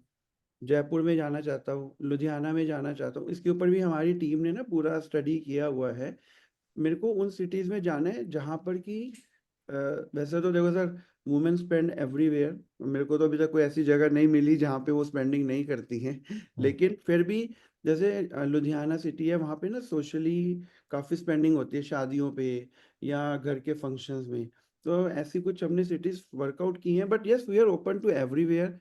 जयपुर में जाना चाहता हूँ, लुधियाना में जाना चाहता हूँ, इसके ऊपर भी हमारी टीम ने ना पूरा स्टडी किया हुआ है। मेरे को उन सिटीज में जाना है जहाँ पर कि वैसे तो देखो सर, वुमेन स्पेंड एवरीवेयर, मेरे को तो अभी तक कोई ऐसी जगह नहीं मिली जहाँ पे वो स्पेंडिंग नहीं करती हैं हम्म लेकिन फिर भी, जैसे लुधियाना सिटी है, वहाँ पे ना सोशली काफ़ी स्पेंडिंग होती है, शादियों पे या घर के फंक्शंस में। तो ऐसी कुछ हमने सिटीज वर्कआउट की हैं, but yes, we are open to everywhere.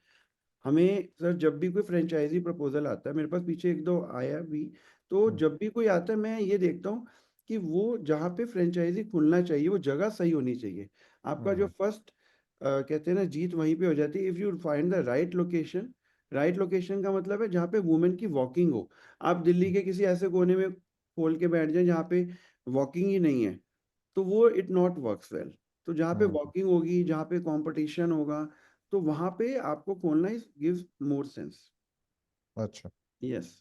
हमें सर जब भी कोई फ्रेंचाइजी प्रपोजल आता है, मेरे पास पीछे एक दो आया भी, तो हम्म जब भी कोई आता है मैं ये देखता हूँ कि वो जहाँ पे फ्रेंचाइजी खुलना चाहिए वो जगह सही होनी चाहिए। आपका जो फर्स्ट कहते हैं ना जीत वहीं पे हो जाती है। If you find the right location का मतलब है जहाँ पे वुमेन की वॉकिंग हो। आप दिल्ली के किसी ऐसे कोने में खोल के बैठ जाएं जहाँ पे वॉकिंग ही नहीं है, तो वो इट नॉट वर्क्स वेल। तो जहाँ पे वॉकिंग होगी, जहाँ पे कंपटीशन होगा, तो वहाँ पे आपको खोलना इज गिव्स मोर सेंस। अच्छा, यस।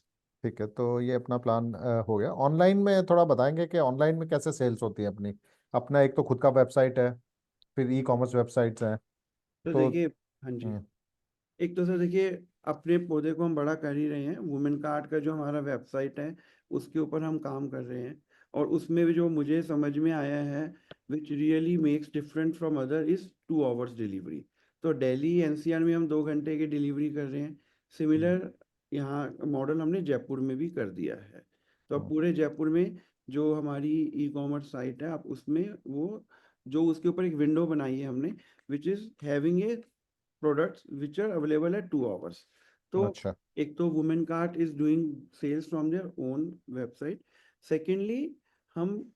ठीक है, तो ये अपना प्लान हो गया। ऑनलाइन में थोड़ा बताएंगे कि ऑनलाइन में कैसे सेल्स होती है अपनी? अपना एक तो खुद का वेबसाइट है, फिर ई कॉमर्स वेबसाइट्स हैं, तो तो देखिए, हाँ जी, हम्म, एक तो सर देखिए, अपने पौधे को हम बड़ा कर ही रहे हैं। वुमेन कार्ड का जो हमारा वेबसाइट है उसके ऊपर हम काम कर रहे हैं, और उसमें भी जो मुझे समझ में आया है which really makes different from other is 2 hours delivery. तो दिल्ली एनसीआर में हम 2 घंटे की डिलीवरी कर रहे हैं। सिमिलर यहाँ मॉडल हमने जयपुर में भी कर दिया है। तो अब हम्म, पूरे जयपुर में जो हमारी ई कॉमर्स साइट है, आप उसमें वो जो उसके ऊपर एक विंडो बनाई है हमने, which is having a products which are available at 2 hours. तो अच्छा, एक तो women cart is doing sales from their own website. Secondly, हम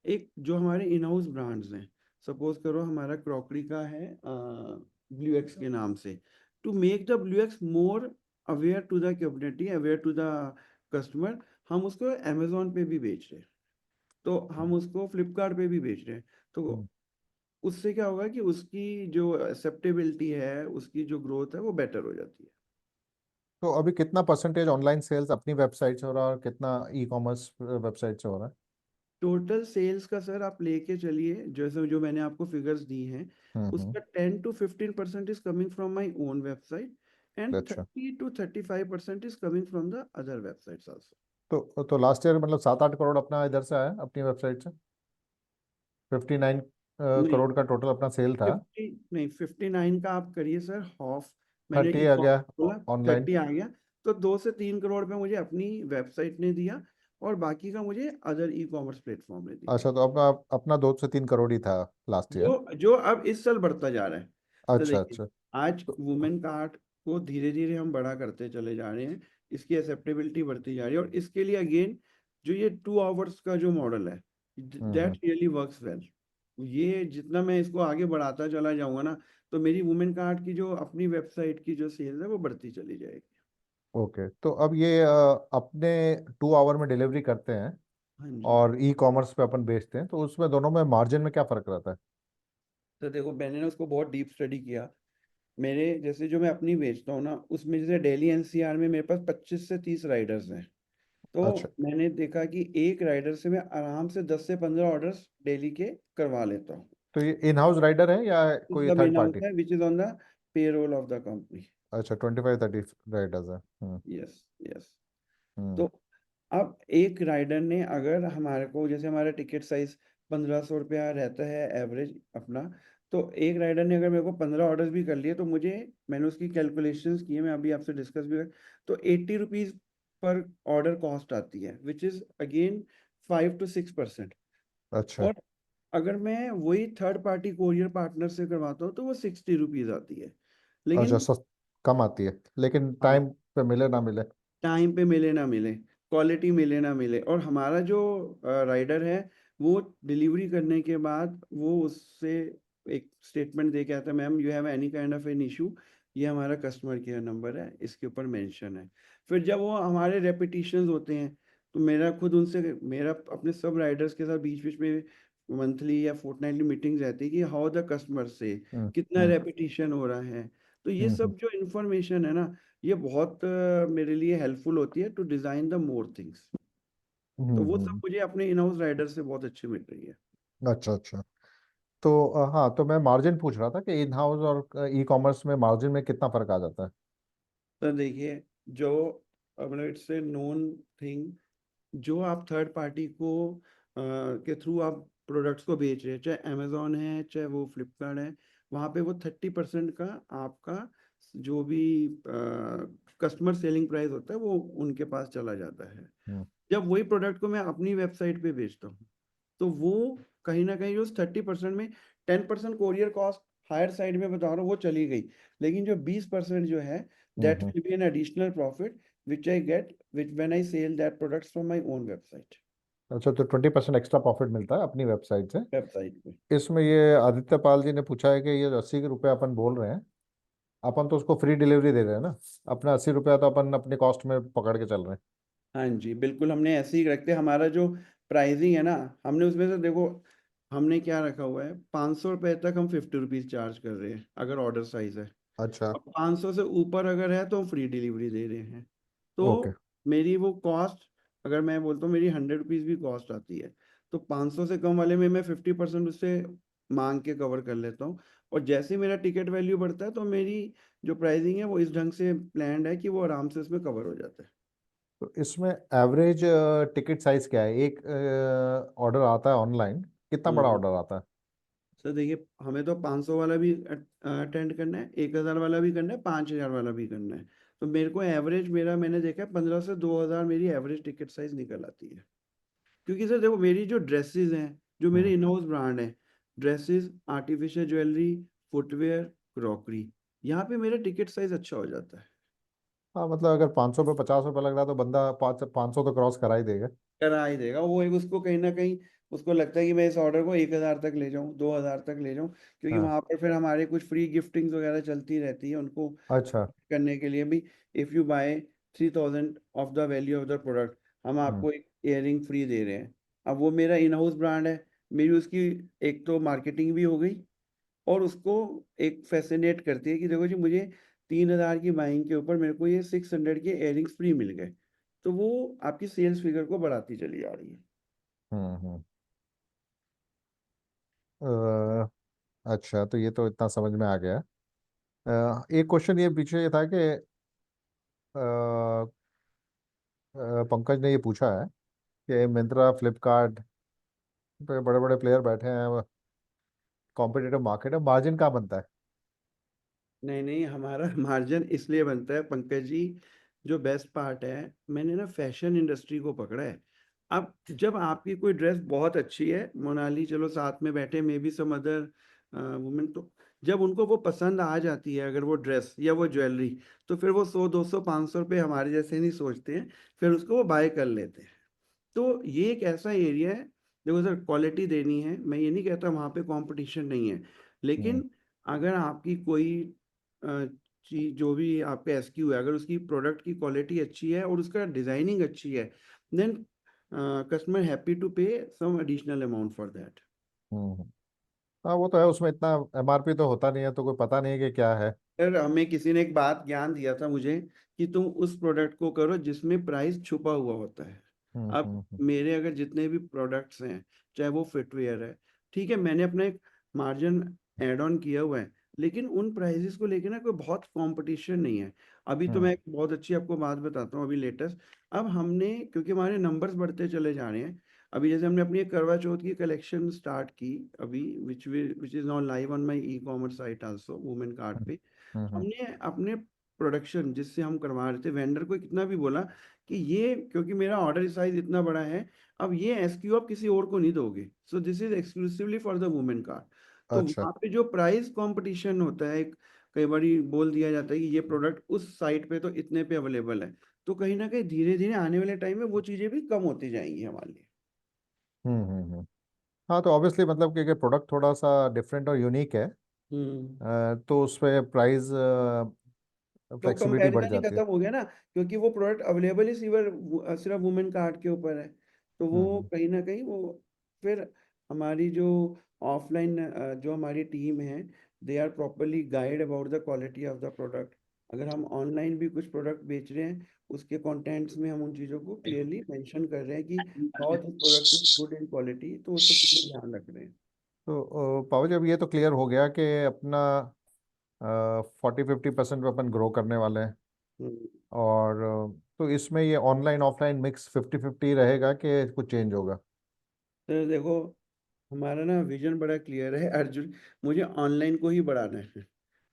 एक जो हमारे इन हाउस ब्रांड्स हैं, सपोज करो हमारा क्रॉकरी का है ब्लू एक्स के नाम से, to make the blue X more aware to the community, aware to the customer, हम उसको अमेजोन पे भी बेच रहे हैं, तो हम उसको फ्लिपकार्ट पे भी बेच रहे हैं। तो हम्म। उससे क्या होगा कि उसकी जो एक्सेप्टेबिलिटी है, उसकी जो ग्रोथ है वो बेटर हो जाती है। तो अभी कितना परसेंटेज ऑनलाइन सेल्स अपनी वेबसाइट से हो रहा है और कितना ई कॉमर्स वेबसाइट से हो रहा है? टोटल सेल्स का सर आप लेके चलिए, जैसे जो मैंने आपको फिगर्स दी हैं, हम्म। उसका 10 to 15% is coming from my own website, and अच्छा, 30 to 35% is coming from the other websites also. तो लास्ट ईयर मतलब 7-8 करोड़ अपना इधर से आया अपनी वेबसाइट से? 59 नहीं, करोड़ का टोटल अपना सेल था। 50 नहीं, 59 का आप करिए सर हाफ। मैंने 30 ई आ गया कॉमर्स बोला, ऑनलाइन। 30 आ गया। तो 2 से 3 करोड़ पे मुझे अपनी वेबसाइट ने दिया, और बाकी का मुझे अदर ई कॉमर्स प्लेटफॉर्म ने दिया। अच्छा, तो अपना अपना 2 से 3 करोड़ ही था लास्ट ईयर। जो जो अब इस साल बढ़ता जा रहा है। तो अच्छा देखिए, अच्छा। आज तो वुमेन कार्ड को धीरे धीरे हम बड़ा करते चले जा रहे हैं, इसकी एक्सेप्टेबिलिटी बढ़ती जा रही है, और इसके लिए अगेन जो ये 2 आवर्स का जो मॉडल है, that hmm. Really works well. ये जितना मैं इसको आगे बढ़ाता चला जाऊंगा ना, तो मेरी वुमेन कार्ड की जो अपनी वेबसाइट की जो सेल है वो बढ़ती चली जाएगी। ओके, तो अब ये अपने 2 आवर में डिलीवरी करते हैं हाँ जी। और ई कॉमर्स पे अपन बेचते हैं, तो उसमें दोनों में मार्जिन में क्या फर्क रहता है? तो देखो, मैंने ना उसको बहुत डीप स्टडी किया। मेरे जैसे जो मैं अपनी बेचता हूँ ना, उसमें जैसे दिल्ली एनसीआर में मेरे पास 25 से 30 राइडर्स हैं। तो अच्छा, मैंने देखा कि एक राइडर से मैं आराम से 10 से 15 ऑर्डर्स डेली के करवा लेता हूँ। तो ये इन हाउस राइडर है या कोई सब थर्ड इन हाउस पार्टी? है, which is on the payroll of the company. अच्छा, 25-30 राइडर्स है। Yes, yes. हम्म। तो अब एक राइडर ने अगर हमारे को, जैसे हमारा टिकट साइज 1500 रुपया रहता है एवरेज अपना, तो एक राइडर ने अगर मेरे को 15 ऑर्डर्स भी कर लिए, तो मुझे, मैंने उसकी कैलकुलेशंस की है, मैं अभी आपसे डिस्कस भी कर, तो 80 रुपीज पर ऑर्डर कॉस्ट आती है, विच इज अगेन 5 to 6%। अच्छा और अगर मैं वही थर्ड पार्टी कोरियर पार्टनर से करवाता हूँ तो वो 60 रुपीज आती है। अच्छा, लेकिन कम आती है, लेकिन हाँ, टाइम पे मिले ना मिले। टाइम पे मिले ना मिले, क्वालिटी मिले ना मिले, और हमारा जो राइडर है वो डिलीवरी करने के बाद वो उससे एक स्टेटमेंट दे के आता है, ma'am you have any kind of an issue, ये हमारा कस्टमर केयर नंबर है, इसके ऊपर मेंशन है। फिर जब वो हमारे रेपिटेशंस होते हैं, तो मेरा खुद उनसे, मेरा अपने सब राइडर्स के साथ बीच बीच में मंथली या फोर्टनाइटली मीटिंग्स रहती है कि हाउ द कस्टमर से हम्म कितना हम्म रेपिटेशन हो रहा है। तो ये हम्म सब जो इन्फॉर्मेशन है ना, ये बहुत मेरे लिए हेल्पफुल होती है to design the more things. तो वो सब हम्म। मुझे अपने इन हाउस राइडर से बहुत अच्छी मिल रही है। अच्छा अच्छा। तो हाँ, तो मैं मार्जिन पूछ रहा था कि इन हाउस और ई कॉमर्स में मार्जिन में कितना फर्क आ जाता है? तो देखिए, जो अपने इट्स ए नोन थिंग, जो आप थर्ड पार्टी को के थ्रू आप प्रोडक्ट्स को बेच रहे हैं, चाहे अमेजोन है चाहे वो फ्लिपकार्ट है, वहाँ पे वो 30% का आपका जो भी कस्टमर सेलिंग प्राइस होता है वो उनके पास चला जाता है। हम्म जब वही प्रोडक्ट को मैं अपनी वेबसाइट पे बेचता हूँ, तो वो कहीं ना कहीं उस 30% में 10% कोरियर कॉस्ट हायर साइड में बता रहा हूँ वो चली गई, लेकिन जो 20% जो है, that hmm. Will be an additional profit which I get which when I sell that products from my own website. अच्छा, तो 20% एक्स्ट्रा प्रॉफिट मिलता है अपनी वेबसाइट से। वेबसाइट पे। इसमें ये आदित्य पाल जी ने पूछा है कि ये जो 80 रुपये अपन बोल रहे हैं, अपन तो उसको फ्री डिलीवरी दे रहे हैं ना, अपना 80 रुपया तो अपन अपने कॉस्ट में पकड़ के चल रहे हैं। हाँ जी, बिल्कुल हमने ऐसे ही रखते हैं। हमारा जो प्राइसिंग है ना, हमने उसमें से देखो हमने क्या रखा हुआ है, 500 रुपये तक हम 50 रुपीज़ चार्ज कर रहे हैं अगर ऑर्डर साइज है, अच्छा। और 500 से ऊपर अगर है तो हम फ्री डिलीवरी दे रहे हैं। ओके। तो मेरी वो कॉस्ट, अगर मैं बोलता हूँ मेरी 100 रुपीज़ भी कॉस्ट आती है, तो 500 से कम वाले में मैं 50% उससे मांग के कवर कर लेता हूँ। और जैसे ही मेरा टिकट वैल्यू बढ़ता है तो मेरी जो प्राइसिंग है वो इस ढंग से प्लान्ड है कि वो आराम से उसमें कवर हो जाता है। तो इसमें एवरेज टिकट साइज क्या है? एक ऑर्डर आता है ऑनलाइन, कितना बड़ा हम्म। ऑर्डर आता है? सर देखिए, हमें तो 500 वाला भी अटेंड करना है, 1000 वाला भी करना है, 5000 वाला भी करना है। तो मेरे को एवरेज, मेरा मैंने देखा है 15 से 2000 मेरी एवरेज टिकट साइज निकल आती है। क्योंकि सर देखो, मेरी जो ड्रेसेस हैं, जो मेरे हम्म। इन हाउस ब्रांड है, dresses, artificial jewellery, footwear, crockery, यहाँ पे मेरा टिकट साइज अच्छा हो जाता है। हाँ, मतलब अगर 500 पे 50 रुपये लग रहा है तो बंदा 500 तो क्रॉस करा ही देगा। करा ही देगा वो। एक उसको कहीं ना कहीं उसको लगता है कि मैं इस ऑर्डर को 1000 तक ले जाऊं, 2000 तक ले जाऊं, क्योंकि हाँ। वहां पर फिर हमारे कुछ फ्री गिफ्टिंग्स वगैरह चलती रहती है उनको अच्छा। करने के लिए भी। If you buy 3000 of the value of the product, हम हम्म। आपको एक इयरिंग फ्री दे रहे हैं। अब वो मेरा इन हाउस ब्रांड है, मेरी उसकी एक तो मार्केटिंग भी हो गई, और उसको एक फैसिनेट करती है कि देखो जी, मुझे 3000 की बाइंग के ऊपर मेरे को ये 600 के इयरिंग्स फ्री मिल गए। तो वो आपकी सेल्स फिगर को बढ़ाती चली जा रही है। हम्म। अ, अच्छा, तो ये तो इतना समझ में आ गया। एक क्वेश्चन ये पीछे ये था कि पंकज ने ये पूछा है कि मिंत्रा, फ्लिपकार्ट पे बड़े बड़े प्लेयर बैठे हैं, कॉम्पिटिटिव मार्केट है, मार्जिन कहाँ बनता है? नहीं नहीं, हमारा मार्जिन इसलिए बनता है पंकज जी, जो बेस्ट पार्ट है, मैंने ना फैशन इंडस्ट्री को पकड़ा है। अब जब आपकी कोई ड्रेस बहुत अच्छी है, मोनाली चलो साथ में बैठे, maybe some other women, तो जब उनको वो पसंद आ जाती है, अगर वो ड्रेस या वो ज्वेलरी, तो फिर वो 100 200 500 रुपये हमारे जैसे नहीं सोचते हैं, फिर उसको वो बाय कर लेते हैं। तो ये एक ऐसा एरिया है, देखो सर, क्वालिटी देनी है, मैं ये नहीं कहता वहाँ पे कंपटीशन नहीं है, हम्म। लेकिन अगर आपकी कोई चीज, जो भी आपका एसक्यू है, अगर उसकी प्रोडक्ट की क्वालिटी अच्छी है और उसका डिजाइनिंग अच्छी है, then customer happy to pay some additional amount for that. Hmm. हाँ, वो तो है, उसमें इतना एमआरपी तो होता नहीं है, तो कोई पता नहीं है कि क्या है। सर हमें किसी ने एक बात ज्ञान दिया था मुझे, कि तुम उस प्रोडक्ट को करो जिसमें प्राइस छुपा हुआ होता है। अब हम्म। मेरे अगर जितने भी प्रोडक्ट्स हैं, चाहे वो फुटवेयर है, ठीक है, मैंने अपना एक मार्जिन एड ऑन किया हुआ है, लेकिन उन प्राइसेस को लेकर ना कोई बहुत कंपटीशन नहीं है। अभी तो मैं हम्म। एक बहुत अच्छी आपको बात बताता हूँ, अभी लेटेस्ट, अब हमने, क्योंकि हमारे नंबर्स बढ़ते चले जा रहे हैं, अभी जैसे हमने अपनी एक करवा चौथ की कलेक्शन स्टार्ट की अभी, which is now live on my e commerce site also, women cart पे। हम्म। हमने अपने प्रोडक्शन जिससे हम करवा रहे थे, वेंडर को कितना भी बोला कि ये, क्योंकि मेरा ऑर्डर साइज इतना बड़ा है, अब ये एसक्यू आप किसी और को नहीं दोगे, so this is exclusively for the women card. तो अच्छा। वहाँ पे जो प्राइस कंपटीशन होता है, कई बार बोल दिया जाता है कि ये प्रोडक्ट उस साइट पे तो इतने पे अवेलेबल है, तो कहीं ना कहीं धीरे धीरे आने वाले टाइम में वो चीज़ें भी कम होती जाएंगी हमारे लिए। हम्म। हाँ, तो ऑब्वियसली मतलब कि प्रोडक्ट थोड़ा सा डिफरेंट और यूनिक है, हम्म। तो उस पे प्राइस तो फ्लेक्सिबिलिटी बढ़ कंपैरिजन ही जाती है। खत्म हो गया ना, क्योंकि वो प्रोडक्ट अवेलेबल ही सिर्फ वुमेन कार्ड के ऊपर है। तो वो हम्म। कहीं ना कहीं वो, फिर हमारी जो ऑफलाइन जो हमारी टीम है, they are properly guide about the quality of the product. अगर हम ऑनलाइन भी कुछ प्रोडक्ट बेच रहे हैं, उसके कंटेंट्स में हम उन चीज़ों को क्लियरली मेंशन कर रहे हैं कि how this product is good in quality, तो उसको पूरा ध्यान रख रहे हैं। तो पावल जी, अब ये तो क्लियर हो गया कि अपना 40-50% पे अपन ग्रो करने वाले हैं, हम्म। और तो इसमें ये ऑनलाइन ऑफलाइन मिक्स 50-50 रहेगा कि कुछ चेंज होगा? तो देखो, हमारा ना विजन बड़ा क्लियर है अर्जुन, मुझे ऑनलाइन को ही बढ़ाना है। अच्छा।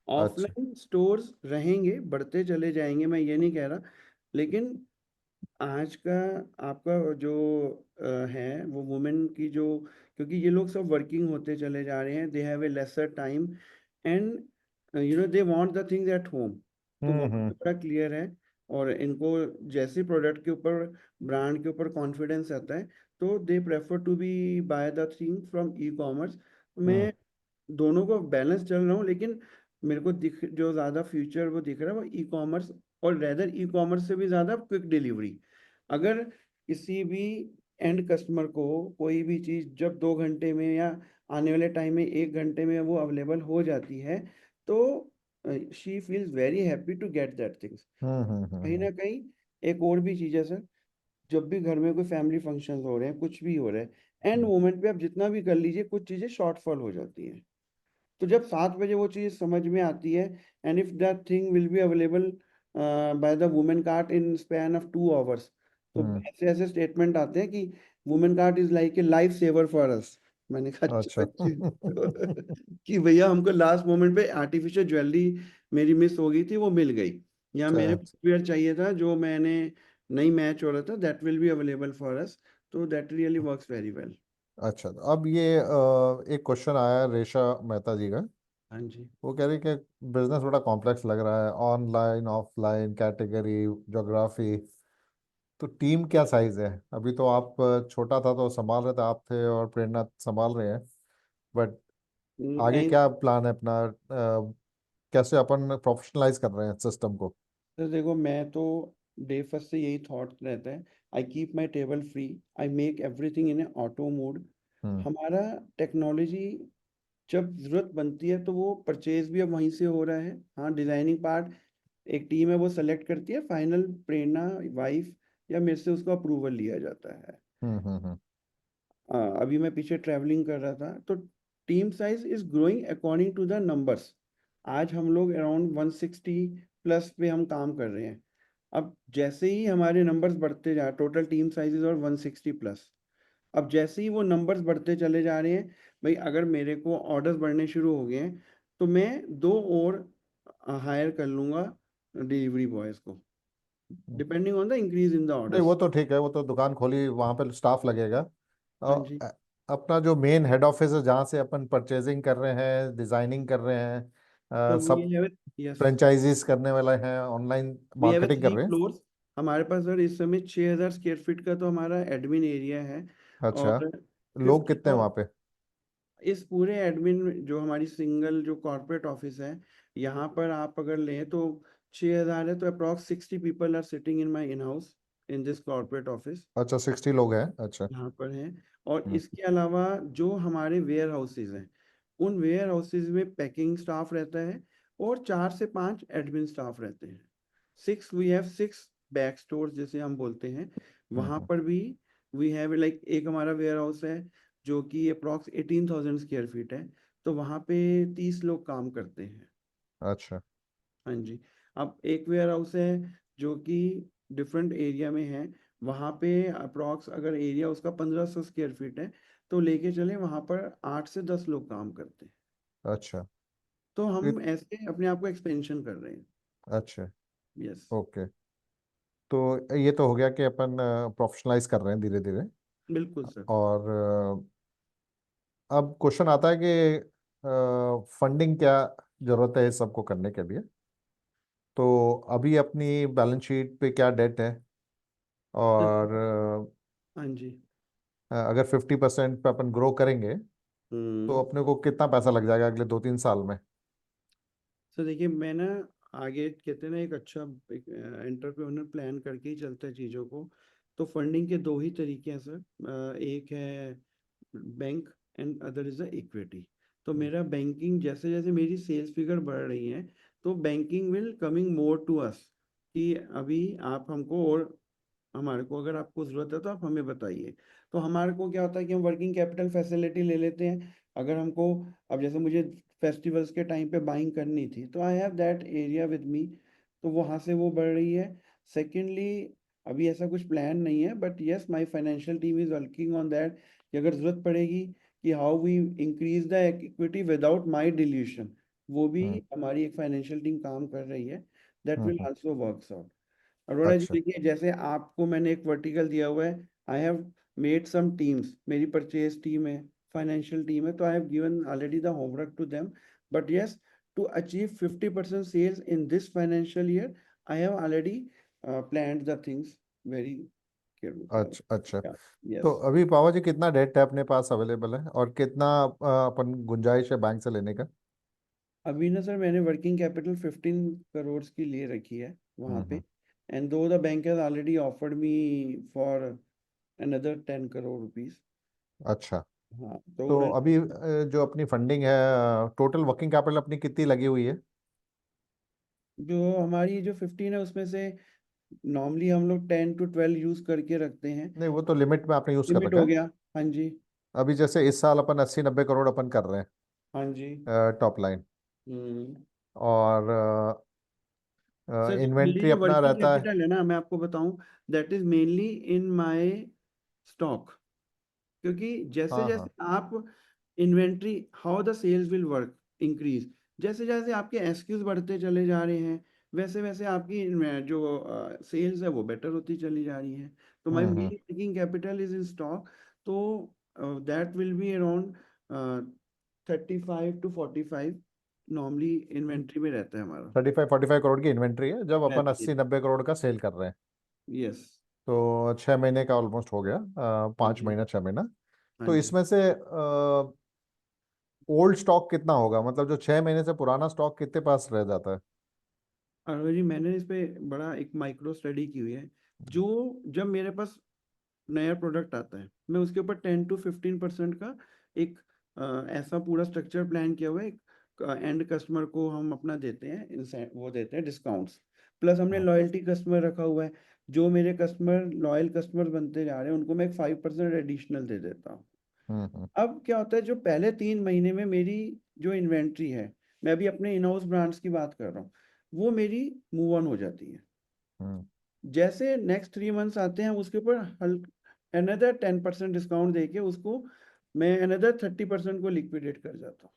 ऑफलाइन स्टोर्स रहेंगे, बढ़ते चले जाएंगे, मैं ये नहीं कह रहा, लेकिन आज का आपका जो है वो वुमेन की जो, क्योंकि ये लोग सब वर्किंग होते चले जा रहे हैं, they have a lesser time, and they want the things at home. तो वहाँ हम्म। पे बड़ा क्लियर है। और इनको जैसे प्रोडक्ट के ऊपर, ब्रांड के ऊपर कॉन्फिडेंस आता है, तो they prefer to be buy the thing from e commerce. मैं दोनों को बैलेंस चल रहा हूँ, लेकिन मेरे को दिख जो ज़्यादा फ्यूचर वो दिख रहा है वो ई कॉमर्स, और रेदर ई कॉमर्स से भी ज़्यादा क्विक डिलीवरी। अगर किसी भी एंड कस्टमर को कोई भी चीज़ जब 2 घंटे में या आने वाले टाइम में 1 घंटे में वो अवेलेबल हो जाती है, तो she feels very happy to get that things. कहीं ना कहीं एक और भी चीज़ है सर, जब भी घर में कोई फैमिली फंक्शन हो रहे हैं, कुछ भी हो रहा है, एंड मोमेंट पे आप जितना भी कर लीजिए, कुछ चीज़ें शॉर्टफॉल हो जाती हैं। तो जब 7 बजे वो चीज़ समझ में आती है, and if that thing will be available by the women cart in span of 2 hours, तो ऐसे ऐसे स्टेटमेंट आते हैं कि women cart is like a life saver for us. मैंने कहा अच्छा। कि भैया हमको लास्ट मोमेंट पे आर्टिफिशियल ज्वेलरी मेरी मिस हो गई थी, वो मिल गई, या मेरे फुटवेयर चाहिए था जो मैंने नहीं मैच हो रहा था, that will be available for us. तो that really works very well. अच्छा, तो अब ये एक क्वेश्चन आया है रेशा मेहता जी का। हाँ जी। वो कह रही कि बिजनेस बड़ा कॉम्प्लेक्स लग रहा है, ऑनलाइन ऑफलाइन कैटेगरी ज्योग्राफी, तो टीम क्या साइज है? अभी तो आप छोटा था तो संभाल रहे थे आप थे और प्रेरणा संभाल रहे हैं, बट आगे नहीं क्या प्लान है अपना? कैसे अपन प्रोफेशनलाइज कर रहे हैं सिस्टम को? तो देखो, मैं तो डे फर्स्ट से यही थॉट रहता है, I keep my table free, I make everything in a auto mode. Hmm. हमारा टेक्नोलॉजी जब ज़रूरत बनती है तो वो परचेज भी अब वहीं से हो रहा है। हाँ, डिज़ाइनिंग पार्ट एक टीम है वो सेलेक्ट करती है, फाइनल प्रेरणा वाइफ या मेरे से उसका अप्रूवल लिया जाता है। हम्म। अभी मैं पीछे ट्रैवलिंग कर रहा था, तो team size is growing according to the numbers. आज हम लोग अराउंड 160 प्लस पे हम काम कर रहे हैं। अब जैसे ही हमारे नंबर्स बढ़ते जा, टोटल टीम साइज और 160 प्लस, अब जैसे ही वो नंबर्स बढ़ते चले जा रहे हैं, भाई अगर मेरे को ऑर्डर्स बढ़ने शुरू हो गए हैं, तो मैं 2 और हायर कर लूँगा डिलीवरी बॉयज़ को, depending on the increase in the नहीं, वो ऑर्डर्स। तो ठीक है, वो तो दुकान खोली वहां पे स्टाफ लगेगा। हाँ और जी। अपना जो मेन हेड ऑफिस है जहाँ से अपन परचेजिंग कर रहे हैं, डिजाइनिंग कर रहे हैं, तो वी सब हैव इट, यस, फ्रेंचाइजीज करने वाले हैं, ऑनलाइन वी हैव मार्केटिंग कर थ्री रहे हैं। फ्लोर्स हमारे पास सर। इस समय 6000 स्क्वायर फीट का तो हमारा एडमिन एरिया है, अच्छा, और लोग 50 कितने हैं वहाँ पे? इस पूरे एडमिन जो हमारी सिंगल जो कॉर्पोरेट ऑफिस है, यहाँ पर आप अगर लें तो 6000 है, तो approx 60 people are sitting in my in house in this corporate office, अच्छा, 60 लोग हैं, अच्छा। यहाँ पर हैं। और हम्म। इसके अलावा जो हमारे वेयर हाउसेज हैं, उन वेयर हाउसेज में पैकिंग स्टाफ रहता है, और 4 से 5 एडमिन स्टाफ रहते हैं। वी हैव 6 बैक स्टोर्स जिसे हम बोलते हैं, वहाँ हम्म। पर भी वी हैव लाइक एक हमारा वेयर हाउस है जो कि अप्रॉक्स 18,000 स्क्वायर फीट है, तो वहाँ पे 30 लोग काम करते हैं। अच्छा। हाँ जी। अब एक वेयर हाउस है जो कि डिफरेंट एरिया में है, वहाँ पे अप्रॉक्स अगर एरिया उसका 1500 स्क्वायर फीट है, तो लेके चले वहाँ पर 8 से 10 लोग काम करते हैं। अच्छा। तो ये- हम ऐसे अपने आप को एक्सपेंशन कर रहे हैं। अच्छा। यस। ओके, तो ये तो हो गया कि अपन प्रोफेशनलाइज कर रहे हैं धीरे धीरे। बिल्कुल सर। और अब क्वेश्चन आता है कि फंडिंग क्या जरूरत है इस सबको करने के लिए? तो अभी अपनी बैलेंस शीट पे क्या डेट है? और हाँ जी। अगर 50% पे अपन ग्रो करेंगे तो हम्म। अपने को कितना पैसा लग जाएगा अगले 2-3 साल में? सर देखिए, मैं ना आगे कहते हैं ना, एक अच्छा एंटरप्रेन्योर प्लान करके ही चलता है चीज़ों को। तो फंडिंग के 2 ही तरीके हैं सर, एक है bank and other is the equity. तो मेरा बैंकिंग, जैसे जैसे मेरी सेल्स फिगर बढ़ रही हैं, तो banking will coming more to us, कि अभी आप हमको, और हमारे को अगर आपको ज़रूरत है तो आप हमें बताइए। तो हमारे को क्या होता है कि हम वर्किंग कैपिटल फैसिलिटी ले लेते हैं। अगर हमको, अब जैसे मुझे फेस्टिवल्स के टाइम पे बाइंग करनी थी, तो I have that area with me, तो वहाँ से वो बढ़ रही है। सेकेंडली, अभी ऐसा कुछ प्लान नहीं है, but yes my financial team is working on that, कि अगर ज़रूरत पड़ेगी कि how we increase the equity without my dilution, वो भी हम्म। हमारी एक फाइनेंशियल टीम काम कर रही है। That will hmm. Also works out. Arora ji अच्छा। देखिए, जैसे आपको मैंने एक वर्टिकल दिया हुआ है, I have made some teams, मेरी परचेज टीम है, फाइनेंशियल टीम है, तो I have given already the homework to them. But yes, to achieve 50% sales in this financial year, I have already planned the things very carefully. अच्छा अच्छा। Yeah, तो yes. अभी पावा जी कितना डेट है अपने पास अवेलेबल है और कितना अपन गुंजाइश है बैंक से लेने का? अभी ना सर मैंने वर्किंग कैपिटल 15 करोड़ की ले रखी है वहाँ पे, एंड दो the bank has already offered me for another 10 crore rupees. अच्छा। हाँ तो तो उन्होंने, अभी जो अपनी फंडिंग है, टोटल वर्किंग कैपिटल अपनी कितनी लगी हुई है? जो हमारी जो 15 है उसमें से नॉर्मली हम लोग 10 to 12 यूज करके रखते हैं। नहीं, वो तो लिमिट में आपने यूज कर लिमिट रखा हो है। गया। हाँ जी। अभी जैसे इस साल अपन 80-90 करोड़ अपन कर रहे हाँ जी। हैं टॉप लाइन। हम्म। और सर मेरी इन्वेंट्री जो अपना वर्किंग रहता है। कैपिटल है ना, मैं आपको बताऊं, that is mainly in my stock. क्योंकि जैसे हाँ जैसे हाँ। आप inventory, how the sales will work increase, जैसे जैसे आपके एसक्यूज बढ़ते चले जा रहे हैं, वैसे वैसे आपकी जो सेल्स है वो बेटर होती चली जा रही है। तो my hmm. Main working capital is in stock. तो that will be around 35 to 45 normally inventory में रहता है हमारा। 35-45 करोड़ की इन्वेंट्री है जब अपन रहती है। 80-90 करोड़ का सेल कर रहे हैं। यस। तो 6 महीने का ऑलमोस्ट हो गया, हाँ 5 महीना 6 महीना। हाँ तो जी। इसमें से ओल्ड स्टॉक कितना होगा, मतलब जो 6 महीने से पुराना स्टॉक कितने पास रह जाता है? और जी मैंने इस पे बड़ा एक माइक्रो स्टडी की हुई है। जो जब मेरे पास नया प्रोडक्ट आता है, मैं उसके ऊपर 10 to 15% का एक ऐसा पूरा स्ट्रक्चर प्लान किया हुआ है। एंड कस्टमर को हम अपना देते हैं, वो देते हैं डिस्काउंट्स। प्लस हमने हम्म लॉयल्टी कस्टमर रखा हुआ है। जो मेरे कस्टमर लॉयल कस्टमर बनते जा रहे हैं उनको मैं एक 5% एडिशनल दे देता हूँ। हम्म। अब क्या होता है, जो पहले 3 महीने में मेरी जो इन्वेंट्री है, मैं अभी अपने इन हाउस ब्रांड्स की बात कर रहा हूँ, वो मेरी मूव ऑन हो जाती है। हम्म। जैसे नेक्स्ट 3 मंथ्स आते हैं, उसके ऊपर अनदर 10% डिस्काउंट देके उसको मैं अनदर 30% को लिक्विडेट कर जाता हूँ।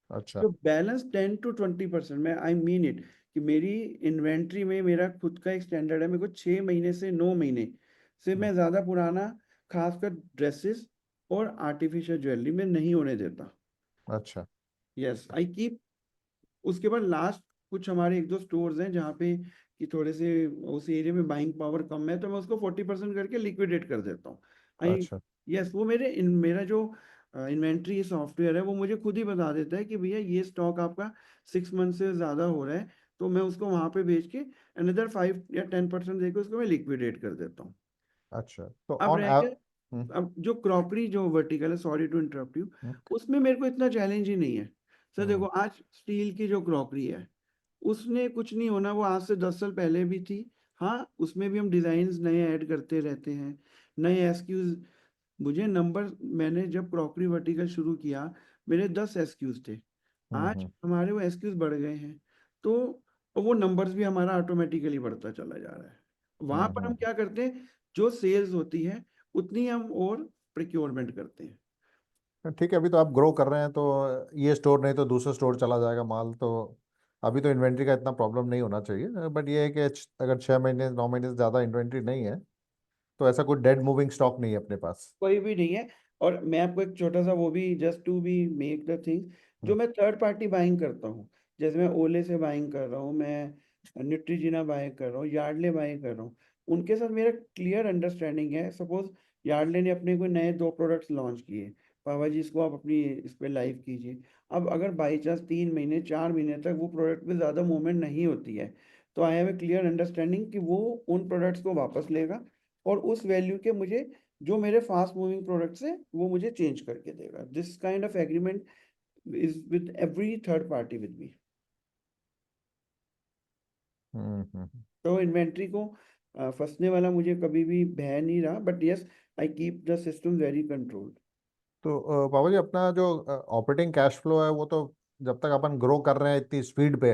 अच्छा। तो बैलेंस 10 to 20%, मैं आई मीन इट, कि मेरी इन्वेंट्री में मेरा खुद का एक स्टैंडर्ड है। मेरे को 6 महीने से 9 महीने से हम्म, मैं ज़्यादा पुराना, खासकर ड्रेसेस और आर्टिफिशियल ज्वेलरी में नहीं होने देता। अच्छा। Yes I keep. उसके बाद लास्ट कुछ हमारे एक दो स्टोर्स हैं जहाँ पे कि थोड़े से उस एरिया में बाइंग पावर कम है, तो मैं उसको 40% करके लिक्विडेट कर देता हूँ। आई, अच्छा। यस, वो मेरा जो इन्वेंट्री सॉफ्टवेयर है वो मुझे खुद ही बता देता है कि भैया ये स्टॉक आपका 6 मंथ से ज़्यादा हो रहा है, तो मैं उसको वहाँ पे बेच के अनदर 5 या 10% देकर उसको मैं लिक्विडेट कर देता हूँ। अच्छा। तो अब ऑन रह ऐप। गया, अब जो क्रॉकरी जो वर्टिकल है, सॉरी टू इंटरप्ट यू, हम्म उसमें मेरे को इतना चैलेंज ही नहीं है। सर देखो, हम्म आज स्टील की जो क्रॉकरी है उसने कुछ नहीं होना, वो आज से 10 साल पहले भी थी। हाँ, उसमें भी हम डिजाइन नए ऐड करते रहते हैं, नए एसक्यूज। मुझे नंबर, मैंने जब क्रॉकरी वर्टिकल शुरू किया मेरे 10 एसक्यूज थे। आज हम्म। हमारे वो एसक्यूज बढ़ गए हैं। तो वो नंबर्स भी हमारा ऑटोमेटिकली बढ़ता चला जा रहा है। वहां पर हम हम्म। क्या करते हैं, जो सेल्स होती है उतनी हम और प्रिक्योरमेंट करते हैं। ठीक है, अभी तो आप ग्रो कर रहे हैं तो ये स्टोर नहीं तो दूसरा स्टोर चला जाएगा माल तो। अभी तो इन्वेंट्री का इतना प्रॉब्लम नहीं होना चाहिए, बट ये है कि अगर 6 महीने 9 महीने से ज़्यादा इन्वेंट्री नहीं है तो ऐसा कोई डेड मूविंग स्टॉक नहीं है अपने पास। कोई भी नहीं है। और मैं आपको एक छोटा सा वो भी, just to be make the thing, जो हम्म मैं थर्ड पार्टी बाइंग करता हूँ, जैसे मैं ओले से बाइंग कर रहा हूँ, मैं न्यूट्रीजिना बाय कर रहा हूँ, यार्डले बाय कर रहा हूँ, उनके साथ मेरा क्लियर अंडरस्टैंडिंग है। सपोज यार्डले ने अपने कोई नए 2 प्रोडक्ट्स लॉन्च किए, पापा जी इसको आप अपनी इस पर लाइव कीजिए। अब अगर बाई चांस 3 महीने 4 महीने तक वो प्रोडक्ट में ज़्यादा मूवमेंट नहीं होती है, तो I have a clear understanding कि वो उन प्रोडक्ट्स को वापस लेगा, और उस वैल्यू के मुझे जो मेरे फास्ट मूविंग प्रोडक्ट्स हैं वो मुझे चेंज करके देगा। This kind of agreement is with every third party with me. Hmm. तो इन्वेंट्री को फंसने वाला मुझे कभी भी भय नहीं रहा, but yes, I keep the system very controlled. तो बाबा जी अपना जो ऑपरेटिंग कैश फ्लो है वो तो जब तक अपन ग्रो कर रहे हैं इतनी स्पीड पे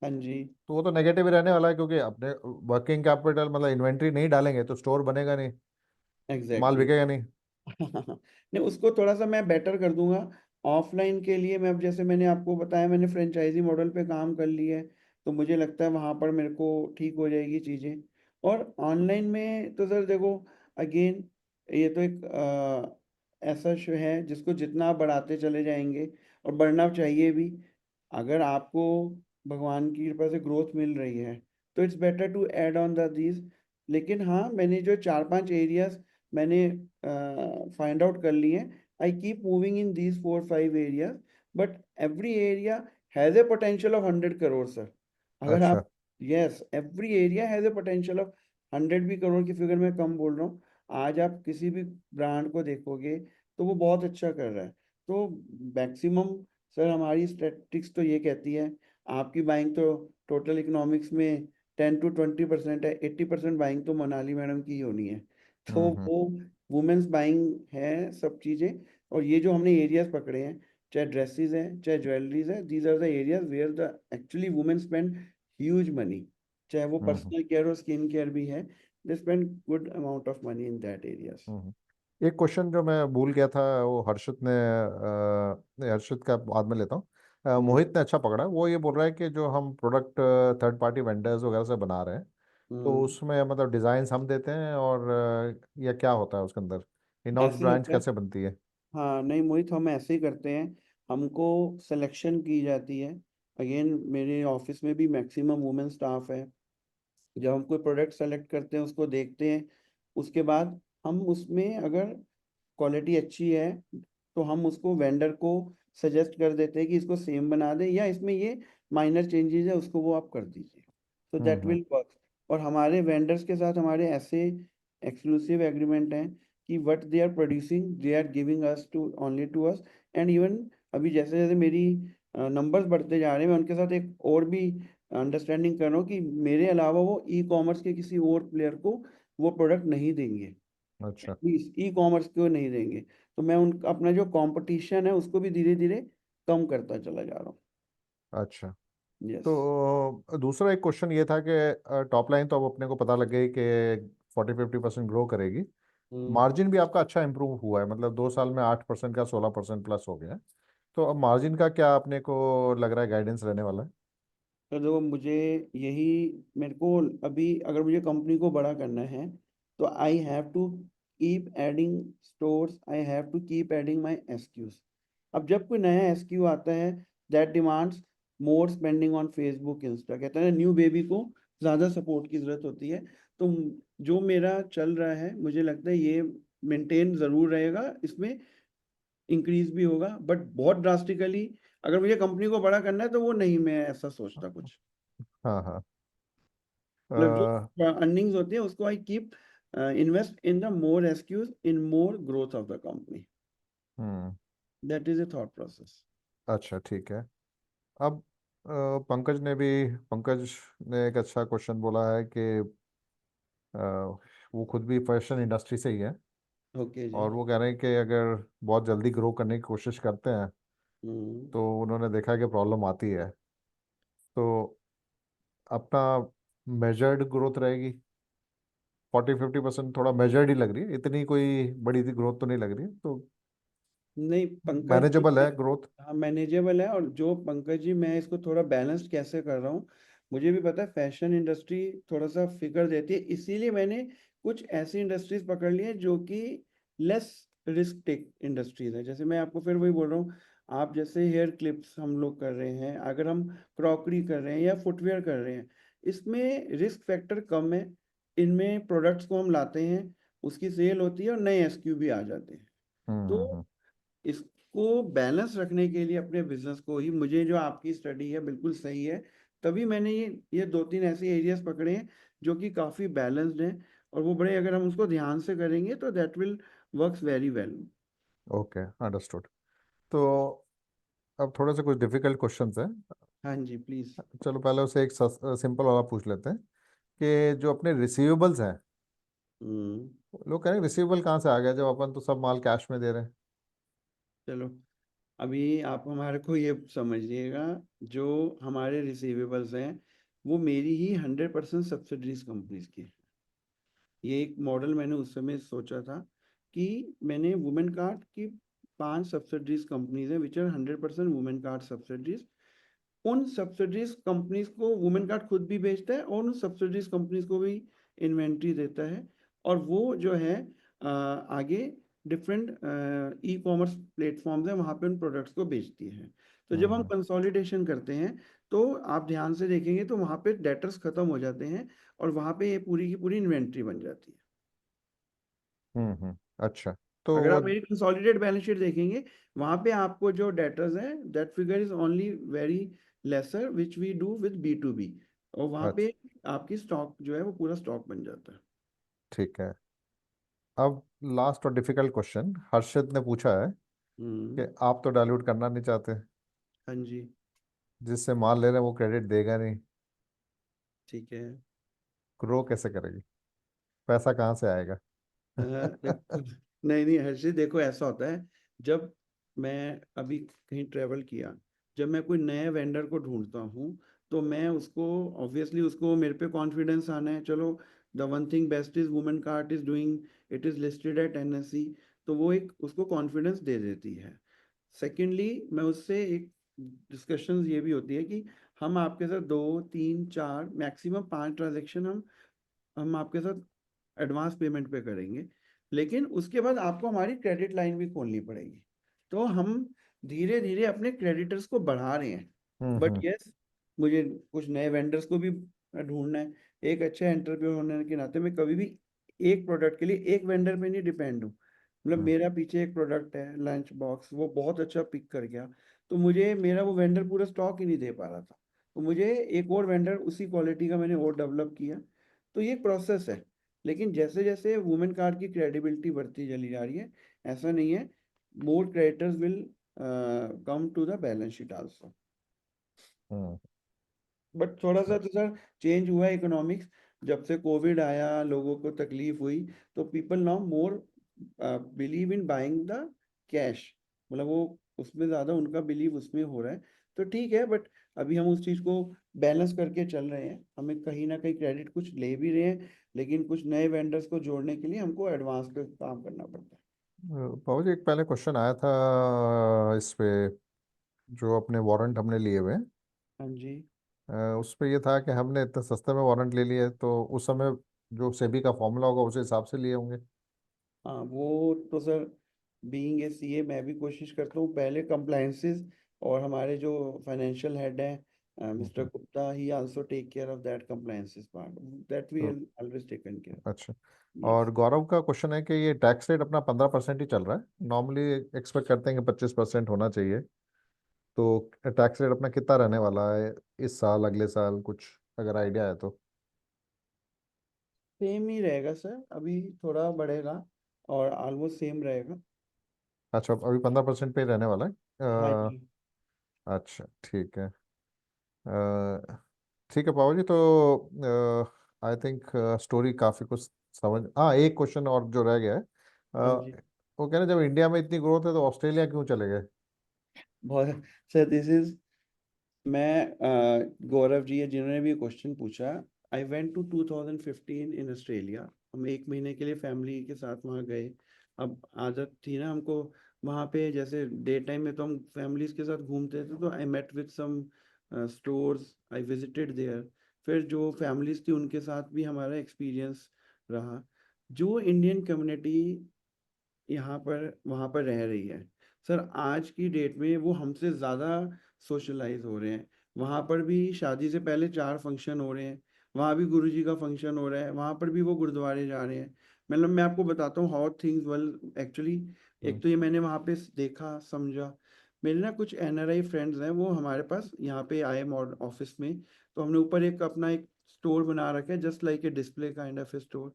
हाँ जी। तो वो तो नेगेटिव ही रहने वाला है, क्योंकि अपने वर्किंग कैपिटल मतलब इन्वेंट्री नहीं डालेंगे तो स्टोर बनेगा नहीं, माल एग्जैक्टली। बिकेगा नहीं। नहीं, उसको थोड़ा सा मैं बेटर कर दूंगा। ऑफलाइन के लिए मैं, अब जैसे मैंने आपको बताया, मैंने फ्रेंचाइजी मॉडल पे काम कर लिया है, तो मुझे लगता है वहां पर मेरे को ठीक हो जाएगी चीज़ें। और ऑनलाइन में तो सर देखो, अगेन, ये तो एक ऐसा शो है जिसको जितना आप बढ़ाते चले जाएंगे, और बढ़ना चाहिए भी। अगर आपको भगवान की कृपा से ग्रोथ मिल रही है, तो it's better to add on the these. लेकिन हाँ, मैंने जो 4-5 एरियाज मैंने फाइंड आउट कर लिए हैं, I keep moving in these 4-5 areas, but every area has a potential of 100 crore sir. अगर अच्छा। आप, yes, every area has a potential of 100 भी करोड़ की फिगर मैं कम बोल रहा हूँ। आज आप किसी भी ब्रांड को देखोगे तो वो बहुत अच्छा कर रहा है। तो मैक्सिमम सर हमारी स्टैटिस्टिक्स तो ये कहती है, आपकी बाइंग तो टोटल इकोनॉमिक्स में 10-20% है, 80% बाइंग तो मनाली मैडम की ही होनी है। तो हम्म। वो वुमेन्स बाइंग है सब चीज़ें। और ये जो हमने एरियाज पकड़े हैं, चाहे ड्रेसेस हैं चाहे ज्वेलरीज है, these are the areas where the actually women spend huge money. चाहे वो हम्म। पर्सनल केयर और स्किन केयर भी है, they spend good amount of money in that areas. एक क्वेश्चन जो मैं भूल गया था, वो हर्षित ने नहीं, हर्षित का बाद में लेता हूँ। मोहित ने अच्छा पकड़ा, वो ये बोल रहा है कि जो हम प्रोडक्ट थर्ड पार्टी वेंडर्स वगैरह से बना रहे हैं, तो उसमें मतलब डिज़ाइंस हम देते हैं, और या क्या होता है उसके अंदर, इन हाउस ऐसे ब्रांड्स होता है। कैसे बनती है? हाँ नहीं मोहित, हम ऐसे ही करते हैं। हमको सिलेक्शन की जाती है। अगेन मेरे ऑफिस में भी मैक्सिमम वुमेन स्टाफ है। जब हम कोई प्रोडक्ट सेलेक्ट करते हैं, उसको देखते हैं, उसके बाद हम उसमें अगर क्वालिटी अच्छी है तो हम उसको वेंडर को सजेस्ट कर देते हैं कि इसको सेम बना दें, या इसमें ये माइनर चेंजेस है उसको वो आप कर दीजिए, तो दैट हम्म। Will work. और हमारे वेंडर्स के साथ हमारे ऐसे एक्सक्लूसिव एग्रीमेंट हैं कि what they are producing they are giving us to only to us. And even अभी जैसे जैसे मेरी नंबर्स बढ़ते जा रहे हैं, मैं उनके साथ एक और भी अंडरस्टैंडिंग कर रहा हूँ कि मेरे अलावा वो ई कॉमर्स के किसी और प्लेयर को वो प्रोडक्ट नहीं देंगे, अच्छा। एटलीस्ट ई कॉमर्स को नहीं देंगे। तो मैं उन अपना जो कंपटीशन है उसको भी धीरे धीरे कम करता चला जा रहा हूँ। अच्छा। यस। तो दूसरा एक क्वेश्चन ये था कि टॉप लाइन तो अब अपने को पता लग गई कि 40-50% ग्रो करेगी। मार्जिन भी आपका अच्छा इंप्रूव हुआ है, मतलब 2 साल में 8% का 16% प्लस हो गया है। तो अब मार्जिन का क्या अपने को लग रहा है गाइडेंस रहने वाला है? तो देखो मुझे यही, मेरे को अभी अगर मुझे कंपनी को बड़ा करना है तो I have to keep adding stores, I have to keep adding my SKUs. अब जब कोई नया एसक्यू आता है, that demands more spending on Facebook Insta. कहते हैं न्यू बेबी को ज़्यादा सपोर्ट की ज़रूरत होती है। तो जो मेरा चल रहा है, मुझे लगता है ये मेंटेन ज़रूर रहेगा, इसमें इंक्रीज भी होगा, बट बहुत ड्रास्टिकली अगर मुझे कंपनी को बड़ा करना है तो वो नहीं, मैं ऐसा सोचता कुछ। हाँ हाँ। मतलब जो अ, अर्निंग्स होती है उसको I keep invest in the more SKUs in more growth of the company. Hmm. That is a thought process. अच्छा ठीक है। अब पंकज ने एक अच्छा क्वेश्चन बोला है कि अ, वो खुद भी फैशन इंडस्ट्री से ही है, ओके जी। और वो कह रहे हैं कि अगर बहुत जल्दी ग्रो करने की कोशिश करते हैं हम्म। तो उन्होंने देखा कि प्रॉब्लम आती है। तो अपना मेजर्ड ग्रोथ रहेगी, 40-50% थोड़ा मेजर्ड ही लग रही है, इतनी कोई बड़ी ग्रोथ तो नहीं लग रही है, तो नहीं पंकज जी, मैनेजेबल है ग्रोथ। हाँ मैनेजेबल है। और जो पंकज जी, मैं इसको थोड़ा बैलेंस्ड कैसे कर रहा हूँ, मुझे भी पता है फैशन इंडस्ट्री थोड़ा सा फिकर देती है, इसीलिए मैंने कुछ ऐसी इंडस्ट्रीज पकड़ ली है जो कि लेस रिस्क टेक इंडस्ट्रीज है। जैसे मैं आपको फिर वही बोल रहा हूँ, आप जैसे हेयर क्लिप्स हम लोग कर रहे हैं, अगर हम क्रॉकरी कर रहे हैं या फुटवेयर कर रहे हैं, इसमें रिस्क फैक्टर कम है। इनमें प्रोडक्ट्स को हम लाते हैं, उसकी सेल होती है और नए एसक्यू भी आ जाते हैं। तो हम्म। इसको बैलेंस रखने के लिए अपने बिजनेस को ही, मुझे जो आपकी स्टडी है बिल्कुल सही है, तभी मैंने ये 2-3 ऐसे एरियाज पकड़े हैं जो कि काफ़ी बैलेंस्ड हैं। और वो बड़े, अगर हम उसको ध्यान से करेंगे तो that will works very well. Okay, understood. तो अब थोड़े से कुछ डिफिकल्ट क्वेश्चंस हैं। हाँ जी प्लीज। चलो पहले उसे एक सिंपल वाला पूछ लेते हैं कि जो अपने रिसीवेबल्स हैं, हम्म। लोग कह रहे हैं रिसीवेबल कहाँ से आ गया जब अपन तो सब माल कैश में दे रहे हैं? चलो, अभी आप हमारे को ये समझिएगा, जो हमारे रिसीवेबल्स हैं वो मेरी ही 100% सब्सिडरीज कंपनीज की है। ये एक मॉडल मैंने उस समय सोचा था कि मैंने वुमेन कार्ड की 5 सब्सिडरीज कंपनीज हैं which are 100% women card subsidiaries. उन सब्सिडरीज कंपनीज को वुमेन कार्ड खुद भी बेचता है और उन सब्सिडरीज कंपनीज को भी इन्वेंट्री देता है। और वो जो है आगे डिफरेंट ई कॉमर्स प्लेटफॉर्म्स हैं, वहाँ पे उन प्रोडक्ट्स को बेचती है। तो जब हम हम्म कंसोलिडेशन करते हैं तो आप ध्यान से देखेंगे तो वहां पे डेटर्स खत्म हो जाते हैं और वहां पे ये पूरी की पूरी इन्वेंट्री बन जाती है। अच्छा, तो अगर वो आप मेरी कंसोलिडेट बैलेंस शीट देखेंगे वहां पे आपको जो डेटर्स हैं that figure is only very lesser which we do with B2B, और वहां अच्छा, पे आपकी स्टॉक जो है वो पूरा स्टॉक बन जाता है। ठीक है। अब लास्ट और डिफिकल्ट क्वेश्चन, हर्षित ने पूछा है हम्म। कि आप तो डाइल्यूट करना नहीं चाहते, हाँ जी। जिससे माल ले रहे हैं वो क्रेडिट देगा नहीं, ठीक है। ग्रो कैसे करेगी, पैसा कहाँ से आएगा? देखो, नहीं नहीं हर्षित, देखो ऐसा होता है, जब मैं अभी कहीं ट्रेवल किया, जब मैं कोई नए वेंडर को ढूंढता हूँ तो मैं उसको ऑब्वियसली उसको मेरे पे कॉन्फिडेंस आना है, चलो the one thing best is women cart is doing, it is listed at NSE, तो वो एक उसको कॉन्फिडेंस दे देती है। सेकेंडली मैं उससे एक डिस्कशंस ये भी होती है कि हम आपके साथ 2 3 4 मैक्सिमम 5 ट्रांजेक्शन हम आपके साथ एडवांस पेमेंट पे करेंगे, लेकिन उसके बाद आपको हमारी क्रेडिट लाइन भी खोलनी पड़ेगी। तो हम धीरे धीरे अपने क्रेडिटर्स को बढ़ा रहे हैं। बट हम्म यस, मुझे कुछ नए वेंडर्स को भी ढूंढना है। एक अच्छे एंटरप्रेन्योर होने के नाते मैं कभी भी एक प्रोडक्ट के लिए एक वेंडर पे नहीं डिपेंड हूँ। मतलब हम्म मेरा पीछे एक प्रोडक्ट है लंच बॉक्स, वो बहुत अच्छा पिक कर गया, तो मुझे मेरा वो वेंडर पूरा स्टॉक ही नहीं दे पा रहा था, तो मुझे एक और वेंडर उसी क्वालिटी का मैंने और डेवलप किया। तो ये प्रोसेस है। लेकिन जैसे जैसे वुमेन कार्ड की क्रेडिबिलिटी बढ़ती चली जा रही है, ऐसा नहीं है, more creditors will come to the balance sheet also. Hmm but थोड़ा सा तो सर चेंज हुआ है इकोनॉमिक्स, जब से कोविड आया लोगों को तकलीफ हुई, तो people now more believe in buying the cash, मतलब वो उसमें ज़्यादा उनका बिलीव उसमें हो रहा है। तो ठीक है, बट अभी हम उस चीज़ को बैलेंस करके चल रहे हैं, हमें कहीं ना कहीं क्रेडिट कुछ ले भी रहे हैं, लेकिन कुछ नए वेंडर्स को जोड़ने के लिए हमको एडवांस पे काम करना पड़ता है। बाबू जी, एक पहले क्वेश्चन आया था इस पे, जो अपने वारंट हमने लिए हुए हैं, हाँ जी। उस पे ये था कि हमने इतने सस्ते में वारंट ले लिए, तो उस समय जो सेबी का फॉर्मूला होगा उस हिसाब से लिए होंगे। हाँ वो तो सर, बीइंग ए CA मैं भी कोशिश करता हूँ पहले कंप्लायंसेस, और हमारे जो फाइनेंशियल हेड हैं mister hmm, Gupta, he also take care of that compliances part, that we तो ऑलवेज टेकन केयर। अच्छा। यस। और गौरव का क्वेश्चन है कि ये टैक्स रेट अपना 15% ही चल रहा है, नॉर्मली एक्सपेक्ट करते हैं कि 25% होना चाहिए, तो टैक्स रेट अपना कितना रहने वाला है इस साल, अगले साल, कुछ अगर आइडिया है तो? सेम ही रहेगा सर, अभी थोड़ा बढ़ेगा और ऑलमोस्ट सेम रहेगा। अच्छा, अभी 15% पे ही रहने वाला है। हाँ जी। अच्छा, ठीक है। ठीक है पापा जी, तो आई थिंक स्टोरी काफ़ी कुछ समझ, हाँ एक क्वेश्चन और जो रह गया है, हाँ जी। वो कह रहे जब इंडिया में इतनी ग्रोथ है तो ऑस्ट्रेलिया क्यों चले गए? बहुत सर, दिस इज, मैं गौरव जी है जिन्होंने भी क्वेश्चन पूछा। I went to 2015 in Australia, हम 1 महीने के लिए फैमिली के साथ वहाँ गए। अब आदत थी ना हमको वहाँ पे, जैसे डे टाइम में तो हम फैमिलीज के साथ घूमते थे, तो I met with some stores, I visited there. फिर जो फैमिलीज थी उनके साथ भी हमारा एक्सपीरियंस रहा। जो इंडियन कम्युनिटी यहाँ पर वहाँ पर रह रही है सर, आज की डेट में वो हमसे ज़्यादा सोशलाइज हो रहे हैं। वहाँ पर भी शादी से पहले 4 फंक्शन हो रहे हैं, वहाँ भी गुरुजी का फंक्शन हो रहा है, वहाँ पर भी वो गुरुद्वारे जा रहे हैं। मतलब मैं आपको बताता हूँ हाउ थिंग्स वेल एक्चुअली। हम्म एक तो ये मैंने वहाँ पे देखा समझा। मेरे ना कुछ NRI फ्रेंड्स हैं, वो हमारे पास यहाँ पे आए ऑफिस में, तो हमने ऊपर एक अपना एक स्टोर बना रखा है, just like a display kind of A store.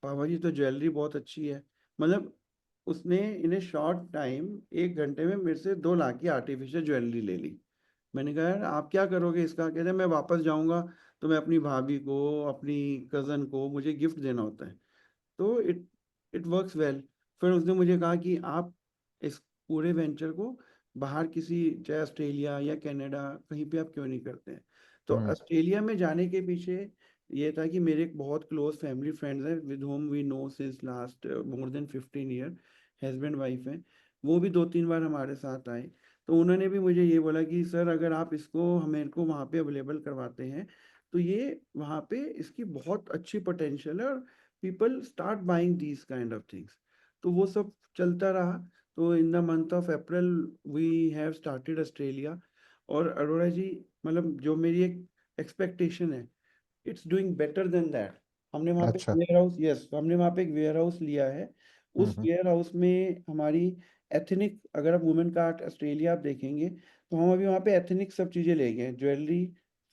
पापा जी तो ज्वेलरी बहुत अच्छी है, मतलब उसने इन ए शॉर्ट टाइम 1 घंटे में मेरे से 2 लाख की आर्टिफिशियल ज्वेलरी ले ली। मैंने कहा यार आप क्या करोगे इसका, कहते हैं मैं वापस जाऊंगा तो मैं अपनी भाभी को, अपनी कज़न को मुझे गिफ्ट देना होता है। तो इट वर्क्स वेल। फिर उसने मुझे कहा कि आप इस पूरे वेंचर को बाहर किसी, चाहे ऑस्ट्रेलिया या कनाडा, कहीं पे आप क्यों नहीं करते हैं। तो हम्म ऑस्ट्रेलिया में जाने के पीछे ये था कि मेरे एक बहुत क्लोज फैमिली फ्रेंड्स हैं with whom we know since last more than 15 year, husband wife हैं। वो भी 2 3 बार हमारे साथ आए, तो उन्होंने भी मुझे ये बोला कि सर अगर आप इसको हमें को वहाँ पे अवेलेबल करवाते हैं तो ये वहाँ पे इसकी बहुत अच्छी पोटेंशियल है, और people start buying these kind of things. तो वो सब चलता रहा। तो in the month of April we have started Australia. और अरोड़ा जी, मतलब जो मेरी एक एक्सपेक्टेशन है, it's doing better than that. हमने वहाँ पे अच्छा। वेयर हाउस, यस, हमने वहाँ पे एक वेयर हाउस लिया है। उस हम्म। वेयर हाउस में हमारी एथनिक, अगर आप वुमेन का आर्ट ऑस्ट्रेलिया आप देखेंगे, तो हम अभी वहाँ पे एथनिक सब चीज़ें ले गए हैं, ज्वेलरी,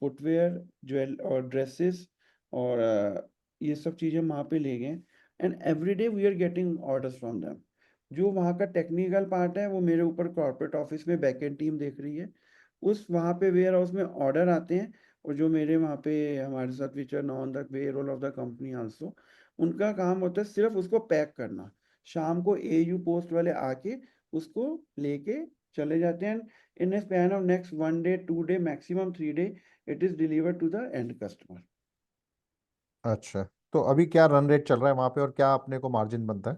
फुटवेयर, और ड्रेसेस, और ये सब चीज़ें वहाँ पे ले गए। And every day we are getting orders from them. जो वहाँ का टेक्निकल पार्ट है वो मेरे ऊपर कॉर्पोरेट ऑफिस में बैकएंड टीम देख रही है। उस वहाँ पे वेयर हाउस में ऑर्डर आते हैं, और जो मेरे वहाँ पे हमारे साथ which are on the payroll of the company also, उनका काम होता है सिर्फ उसको पैक करना। शाम को एयू पोस्ट वाले आके उसको लेके चले जाते हैं। In a span of next 1 day 2 day maximum 3 day it is delivered to the end customer. अच्छा, तो अभी क्या रन रेट चल रहा है वहाँ पे और क्या अपने को मार्जिन बनता है?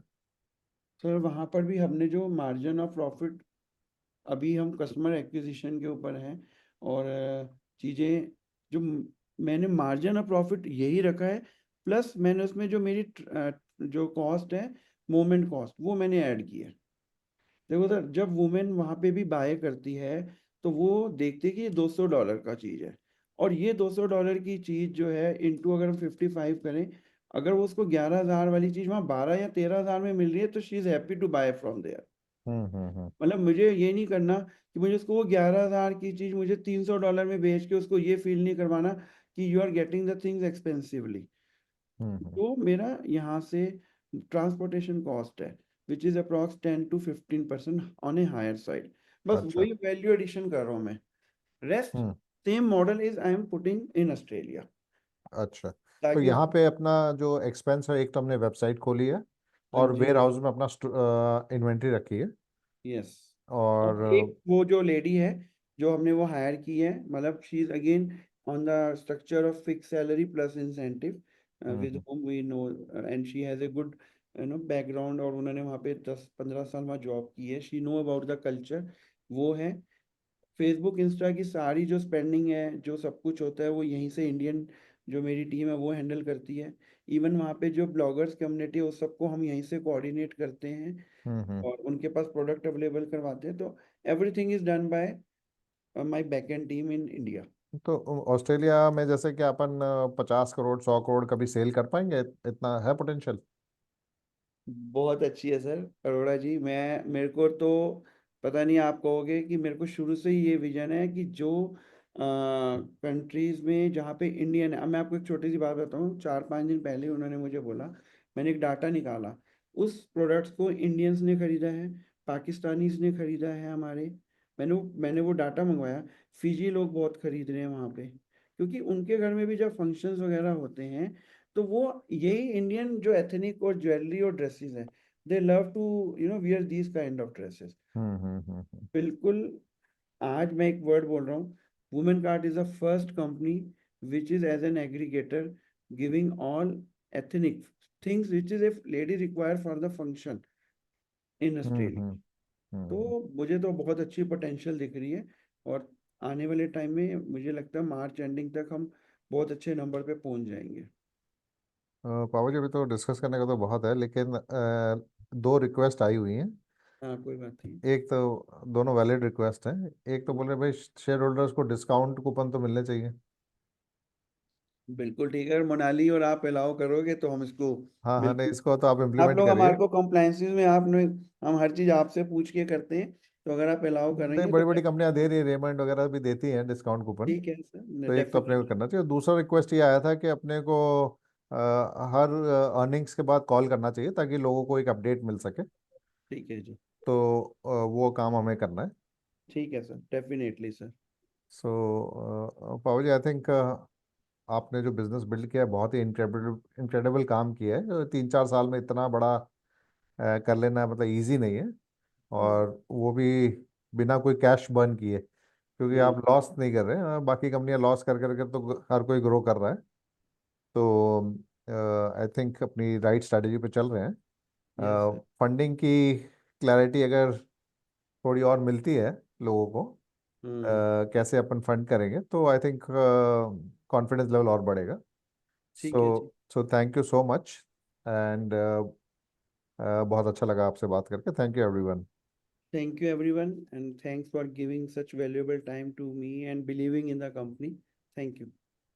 सर वहाँ पर भी हमने जो मार्जिन ऑफ प्रॉफिट, अभी हम कस्टमर एक्विजिशन के ऊपर हैं, और चीज़ें जो मैंने मार्जिन ऑफ प्रॉफिट यही रखा है, प्लस मैंने उसमें जो मेरी जो कॉस्ट है, मोमेंट कॉस्ट, वो मैंने ऐड की है। देखो सर, जब वुमेन वहाँ पे भी बाय करती है तो वो देखती है कि ये $200 का चीज़ है, और ये $200 की चीज़ जो है इंटू अगर हम 55 करें, अगर वो उसको 11,000 वाली चीज़ वहाँ 12 या 13,000 में मिल रही है, तो she is happy to buy from there. Hmm. मतलब मुझे ये नहीं करना कि मुझे उसको वो 11,000 की चीज़ मुझे $300 में बेच के उसको ये फील नहीं करवाना कि you are getting the things expensively. Hmm. तो मेरा यहाँ से ट्रांसपोर्टेशन कॉस्ट है which is approx 10 to 15% on a higher side. बस अच्छा। वही वैल्यू एडिशन कर रहा हूँ मैं। Rest hmm. Same model is I am putting in Australia, अच्छा, तो ताकि यहाँ पे अपना जो एक्सपेंस है, एक तो हमने वेबसाइट खोली है हाँ और जी, वेयर हाउस में अपना इन्वेंट्री रखी है यस। और और एक वो जो लेडी है जो हमने वो हायर की है, मतलब she is again on the structure of fix salary plus incentive with hmm whom we know, and she has a good background, और उन्होंने वहाँ पे 10-15 साल वहाँ जॉब की है, she know about the culture. वो है फेसबुक इंस्टा की सारी जो स्पेंडिंग है, जो सब कुछ होता है, वो यहीं से इंडियन जो मेरी टीम है वो हैंडल करती है। इवन वहाँ पे जो ब्लॉगर्स कम्युनिटी है उस सबको हम यहीं से कोऑर्डिनेट करते हैं, हम्म। और उनके पास प्रोडक्ट अवेलेबल करवाते हैं। तो everything is done by my backend team in India. तो ऑस्ट्रेलिया में जैसे कि अपन 50 करोड़ 100 करोड़ कभी सेल कर पाएंगे, इतना है पोटेंशियल? बहुत अच्छी है सर अरोड़ा जी। मैं, मेरे को तो पता नहीं, आप कहोगे कि मेरे को शुरू से ही ये विजन है कि जो कंट्रीज में जहाँ पे इंडियन है, अब मैं आपको एक छोटी सी बात बताऊँ, 4-5 दिन पहले उन्होंने मुझे बोला, मैंने एक डाटा निकाला, उस प्रोडक्ट्स को इंडियंस ने खरीदा है, पाकिस्तानीज ने खरीदा है हमारे। मैंने वो डाटा मंगवाया। फिजी लोग बहुत खरीद रहे हैं वहाँ पे, क्योंकि उनके घर में भी जब फंक्शंस वगैरह होते हैं, तो वो यही इंडियन जो एथनिक और ज्वेलरी और ड्रेसेस हैं, they love to wear these kind of dresses. Hmm. बिल्कुल। आज मैं एक वर्ड बोल रहा हूँ, women cart is the first company which is as an aggregator giving all ethnic things which is if lady require for the function in Australia. Hmm. Hmm. तो मुझे तो बहुत अच्छी पोटेंशियल दिख रही है, और आने वाले टाइम में मुझे लगता है मार्च एंडिंग तक हम बहुत अच्छे नंबर पे पहुंच जाएंगे। पापा जी, अभी तो डिस्कस करने का तो बहुत है, लेकिन दो रिक्वेस्ट आई हुई हैं। हाँ, कोई बात नहीं। एक तो दोनों वैलिड रिक्वेस्ट हैं। एक तो बोल रहे भाई शेयर होल्डर्स को डिस्काउंट कूपन तो मिलने चाहिए। बिल्कुल ठीक है, अगर मनाली और आप अलाउ करोगे तो हम इसको हाँ हाँ, नहीं बिल्कुल। इसको तो आप आप इम्प्लीमेंट लोग करिए। हमारे को कंप्लायंसेस में आपने, हम हर चीज आपसे पूछ के करते हैं, तो अगर आप अलाउ नहीं, करेंगे तो बड़ी बड़ी कंपनियां दे रही है, रेमंड वगैरह भी देती हैं डिस्काउंट कूपन। ठीक है सर, तो एक तो अपने को डेफिनेटली। करना चाहिए। दूसरा रिक्वेस्ट ये आया था कि अपने को हर अर्निंग्स के बाद कॉल करना चाहिए ताकि लोगों को एक अपडेट मिल सके। ठीक है जी। तो वो काम हमें करना है। ठीक है sir, definitely sir. So Pawar ji, I think आपने जो बिजनेस बिल्ड किया है बहुत ही इनक्रेडिबल इनक्रेडिबल काम किया है। 3-4 साल में इतना बड़ा कर लेना मतलब इजी नहीं है, और वो भी बिना कोई कैश बर्न किए, क्योंकि हम्म। आप लॉस नहीं कर रहे हैं। बाकी कंपनियां लॉस कर करके तो हर कोई ग्रो कर रहा है। तो आई थिंक अपनी राइट स्ट्रैटेजी पे चल रहे हैं। Yes sir. फंडिंग की क्लैरिटी अगर थोड़ी और मिलती है लोगों को, हम्म। कैसे अपन फंड करेंगे, तो आई थिंक कॉन्फिडेंस लेवल और बढ़ेगा। ठीक है जी। So thank you so much, and बहुत अच्छा लगा आपसे बात करके। Thank you everyone. Thank you, everyone, and thanks for giving such valuable time to me and believing in the company. Thank you.